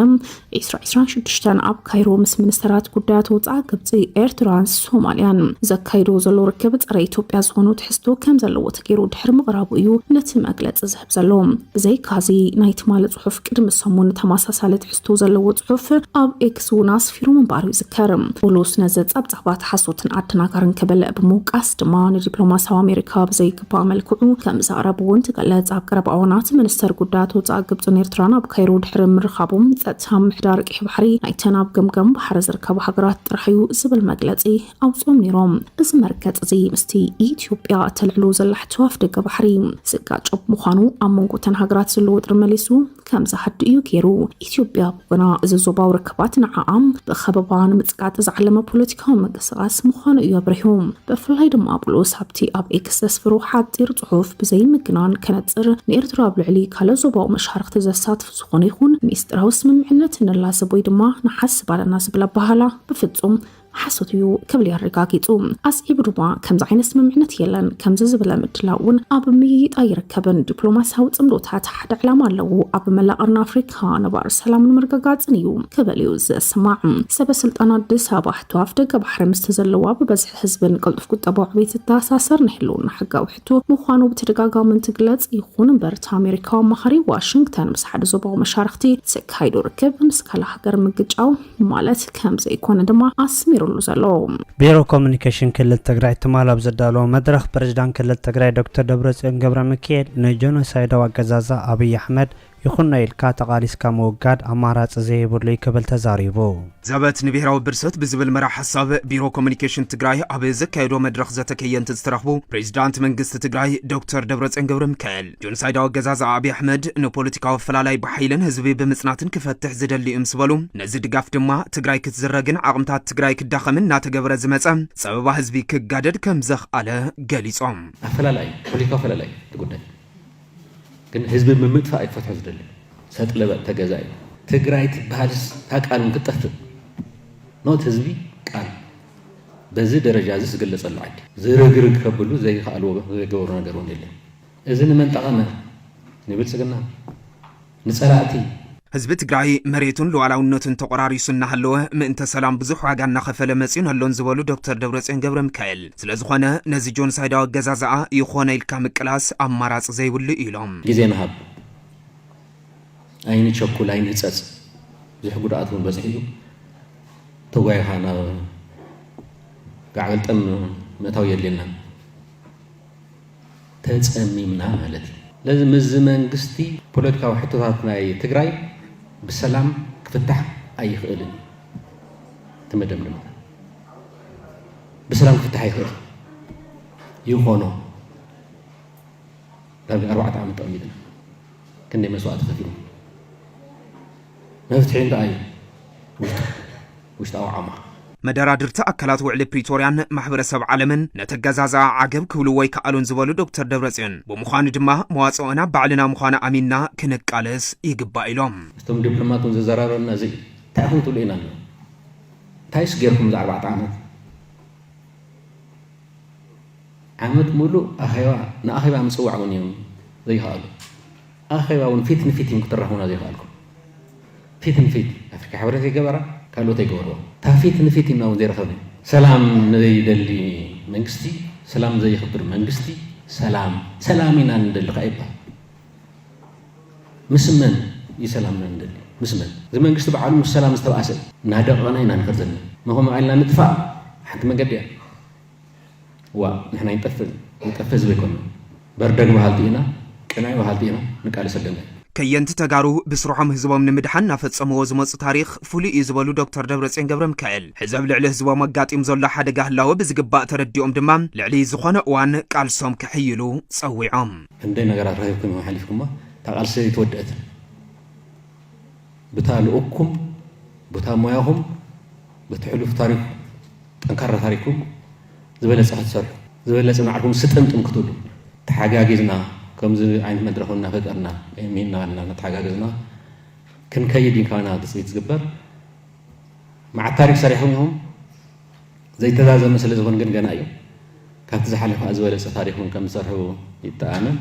2026 ኣብ ካይሮ ምስ ሚኒስትራት ጉዳያት ወፃኢ ግብፂ ኤርትራን ሶማልያን ዘካይዶ ዘሎ ርክብ ፀረ ኢትዮጵያ ዝኾኑ ትሕዝቶ ከም ዘለዎ ተገይሩ ድሕሪ ምቕራቡ እዩ ነቲ መግለፂ ዝህብ ዘሎ። ብዘይካዚ ናይ ትማሊ ጽሑፍ ቅድሚ ሰሙን ተመሳሳሊ ትሕዝቶ ዘለዎ ጽሑፍ ኣብ ኤክስ እውን ኣስፊሩ ምንባሩ ይዝከር። ፖሎስ ነዚ ጸብጻባት ሓሶትን ኣደናጋርን ከበልዕ ብምውቃስ ድማ ንዲፕሎማስያዊ ኣሜሪካ ብዘይግባእ መልክዑ ከም ዘቕረብ እውን ትገለጽ። ኣብ ቀረባ እዋናት ሚኒስተር ጉዳያት ወፃኢ ግብፅን ኤርትራን ኣብ ካይሮ ድሕሪ ምርኻቦም ጸጥታ ምሕዳር ቀይሕ ባሕሪ ናይተን ኣብ ገምገም ባሕሪ ዝርከቡ ሃገራት ጥራሕ እዩ ዝብል መግለፂ ኣውፅኦም ነይሮም። እዚ መርገፂ እዚ ምስቲ ኢትዮጵያ ተልዕሎ ዘላ ሕቶ ኣፍ ደገ ባሕሪ ዝጋጨብ ምዃኑ ኣብ መንጎተን ሃገራት ዘለዎ ውጥሪ መሊሱ ከም ዝሃዲ እዩ ገይሩ። ኢትዮጵያ ብጎና እዚ ዞባዊ ርክባት ንዓኣ ብኸበባ ንምፅቃጥ ዝዓለመ ፖለቲካዊ ምንቅስቓስ ምዃኑ እዩ ኣብርሂ። ብፍላይ ድማ ጳውሎስ ኣብቲ ኣብ ኤክስ ዘስፍሩ ሓፂር ጽሑፍ ብዘይምግናን ከነፅር ንኤርትራ ኣብ ልዕሊ ካልእ ዞባዊ መሻርክቲ ዘሳትፍ ዝኾነ ይኹን ሚስጥራዊ ስምምዕነት ንላዘብ ወይ ድማ ንሓስብ ኣለና ዝብል ኣባህላ ብፍጹም ሓሶት እዩ ክብል ያረጋጊጹ። ኣስዒቡ ድማ ከምዚ ዓይነት ስምምዕነት የለን ከምዚ ዝበለ ምድላው እውን ኣብ ምይይጣ ይርከብን ዲፕሎማስያዊ ጽምዶታት ሓደ ዕላማ ኣለዎ ኣብ መላእ ቀርኒ ኣፍሪካ ነባር ሰላምን ምርግጋፅን እዩ ክብል እዩ ዝስማዕ። ሰበስልጣናት ኣዲስ ኣበባ ሕቶ ኣፍ ደገ ባሕሪ ምስቲ ዘለዋ ብበዝሒ ህዝብን ቅልጡፍ ቁጠባዊ ዕብየት ዝተኣሳሰር ንህልውና ሕጋዊ ሕቶ ምዃኑ ብተደጋጋሚ እንትግለጽ ይኹን እምበር እቲ ኣሜሪካዊ ኣማኻሪ ዋሽንግተን ምስ ሓደ ዞባዊ መሻርክቲ ዝካይዶ ርክብ ምስ ካልእ ሃገር ምግጫው ማለት ከምዘይኮነ ድማ ኣስሚሩ ዘሎ። ቢሮ ኮሙኒኬሽን ክልል ትግራይ ትማል ኣብ ዘዳለዎ መድረኽ ፕሬዝዳንት ክልል ትግራይ ዶክተር ደብረጽዮን ገብረ ሚካኤል ንጆኖሳይዳዊ ኣገዛዛ ኣብይ ኣሕመድ ይኹን ኢልካ ተቃሊስካ መውጋድ ኣማራፂ ዘይብሉ ክብል ተዛሪቡ። ዘበት ንብሔራዊ ብርሰት ብዝብል መራሕ ሓሳብ ቢሮ ኮሙኒኬሽን ትግራይ ኣብ ዘካየዶ መድረኽ ዘተከየንቲ ዝተረኽቡ ፕሬዝዳንት መንግስቲ ትግራይ ዶክተር ደብረጽዮን ገብረ ሚካኤል ጆኖሳይዳዊ ኣገዛዛ ኣብይ ኣሕመድ ንፖለቲካዊ ኣፈላላይ ብሓይልን ህዝቢ ብምጽናትን ክፈትሕ ዝደሊ እዩ ምስ በሉ ነዚ ድጋፍ ድማ ትግራይ ክትዝረግን ዓቕምታት ትግራይ ክዳኸምን እናተገበረ ዝመፀ ፀበባ ህዝቢ ክጋደድ ከም ዘኽኣለ ገሊጾም። ኣፈላላይ ፖለቲካዊ ኣፈላላይ ጉዳይ ግን ህዝቢ ምምጥፋእ ይፈትሑ ዝደሊ ሰጥለበ ተገዛኢ ትግራይ ትበሃልስ ታቃሉን ክትጠፍእ ኖት ህዝቢ ቃል በዚ ደረጃ እዚ ዝገለጸሉ ዓዲ ዝርግርግ ከብሉ ዘይከኣልዎ ዘይገበሩ ነገር እውን የለን። እዚ ንመን ጠቐመ? ንብልጽግና ንጸላእቲ ህዝቢ ትግራይ መሬቱን ሉዓላውነቱን ተቆራሪሱ እናሃለወ ምእንተ ሰላም ብዙሕ ዋጋ እናኸፈለ መጺኡን ኣሎን ዝበሉ ዶክተር ደብረጽዮን ገብረ ሚካኤል ስለዝኾነ ነዚ ጆኖሳይዳዊ ኣገዛዝኣ ይኾነ ኢልካ ምቅላስ ኣማራፂ ዘይብሉ ኢሎም ግዜ ንሃብ ኣይኒ ቸኩል ኣይኒ ህፀፅ ብዙሕ ጉድኣት እውን በፂሑ እዩ ተጓይኻ ናብ ጋዕገልጠም መታው የድልየና ተጸሚምና ማለት እዩ። ለዚ ምዝ መንግስቲ ፖለቲካዊ ሕቶታት ናይ ትግራይ ብሰላም ክፍታሕ ኣይኽእልን ትመደምድም ብሰላም ክፍታሕ ኣይኽእል ይኾኖ ዳብ 4 ዓመት ጠሚድና ክንደይ መስዋዕቲ ከፊሉ መፍትሒ እንታይ እዩ ውሽጣዊ ዓማ መደራድርቲ ኣካላት ውዕሊ ፕሪቶርያን ማሕበረሰብ ዓለምን ነተገዛዛ ዓገብ ክብሉ ወይ ከኣሉን ዝበሉ ዶክተር ደብረጽዮን ብምዃኑ ድማ መዋጽኦና ባዕልና ምዃነ ኣሚንና ክንቃለስ ይግባእ ኢሎም እቶም ዲፕሎማቱን ዝዘራረብና እዚ እንታይ ኢኹም ትብሉ ኢና ኣሎ እንታይስ ገይርኩም ዛ 4 ዓመት ሙሉእ ኣኼባ ንኣኼባ ምፅዋዕ እውን እዮም ዘይከኣሉ ኣኼባ እውን ፊት ንፊት እዮም ክትራኸቡና ዘይከኣልኩም ፊት ንፊት ኣፍሪካ ሕብረት ይገበራ ካልኦት ኣይገበርዎ ታፊት ንፊት ኢና እውን ዘይረኸብና ሰላም ንዘይደሊ መንግስቲ ሰላም ዘይኽብር መንግስቲ ሰላም ኢና ንደሊ ኸ ይባል ምስ መን ይሰላምና ንደሊ ምስ መን እዚ መንግስቲ በዓሉ ምስ ሰላም ዝተባእሰ እናደቐና ኢና ንኸር ዘለና መኸም ዓልና ንጥፋእ ሓንቲ መንገዲ እያ ዋ ንሕና ይንጠፍእ ህዝቢ ኣይኮነ በርደግ ባህልቲ ኢና ቅናይ ባህልቲ ኢና ንቃልስ ኣለና ከየንቲ ተጋሩ ብስሩሖም ህዝቦም ንምድሓን ናፈጸምዎ ዝመፁ ታሪክ ፍሉይ እዩ ዝበሉ ዶክተር ደብረጽዮን ገብረ ሚካኤል ሕዘብ ልዕሊ ህዝቦም ኣጋጢም ዘሎ ሓደጋ ህላወ ብዝግባእ ተረዲኦም ድማ ልዕሊ ዝኾነ እዋን ቃልሶም ክሕይሉ ጸዊዖም ክንደይ ነገራት ረኺብኩም ሓሊፍኩማ ታቃልሲ ይትወድአት ብታ ልኡኩም ብታ ሞያኹም ብትሕሉፍ ታሪክ ጠንካራ ታሪኩም ዝበለጸ ክትሰርሑ ዝበለጸ ንዓልኩም ስጥምጥም ክትብሉ ተሓጋጊዝና ከምዚ ዓይነት መድረኽ እናፈጠርና ሚናልና ተሓጋጊዝና ክንከይድ ኢንካና ትፅቢት ዝግበር مع التاريخ سريحهم هم زي تزازم مثل زغن جن جنايو كانت زحلة أزوال تاريخهم كم صرحوا يتأمن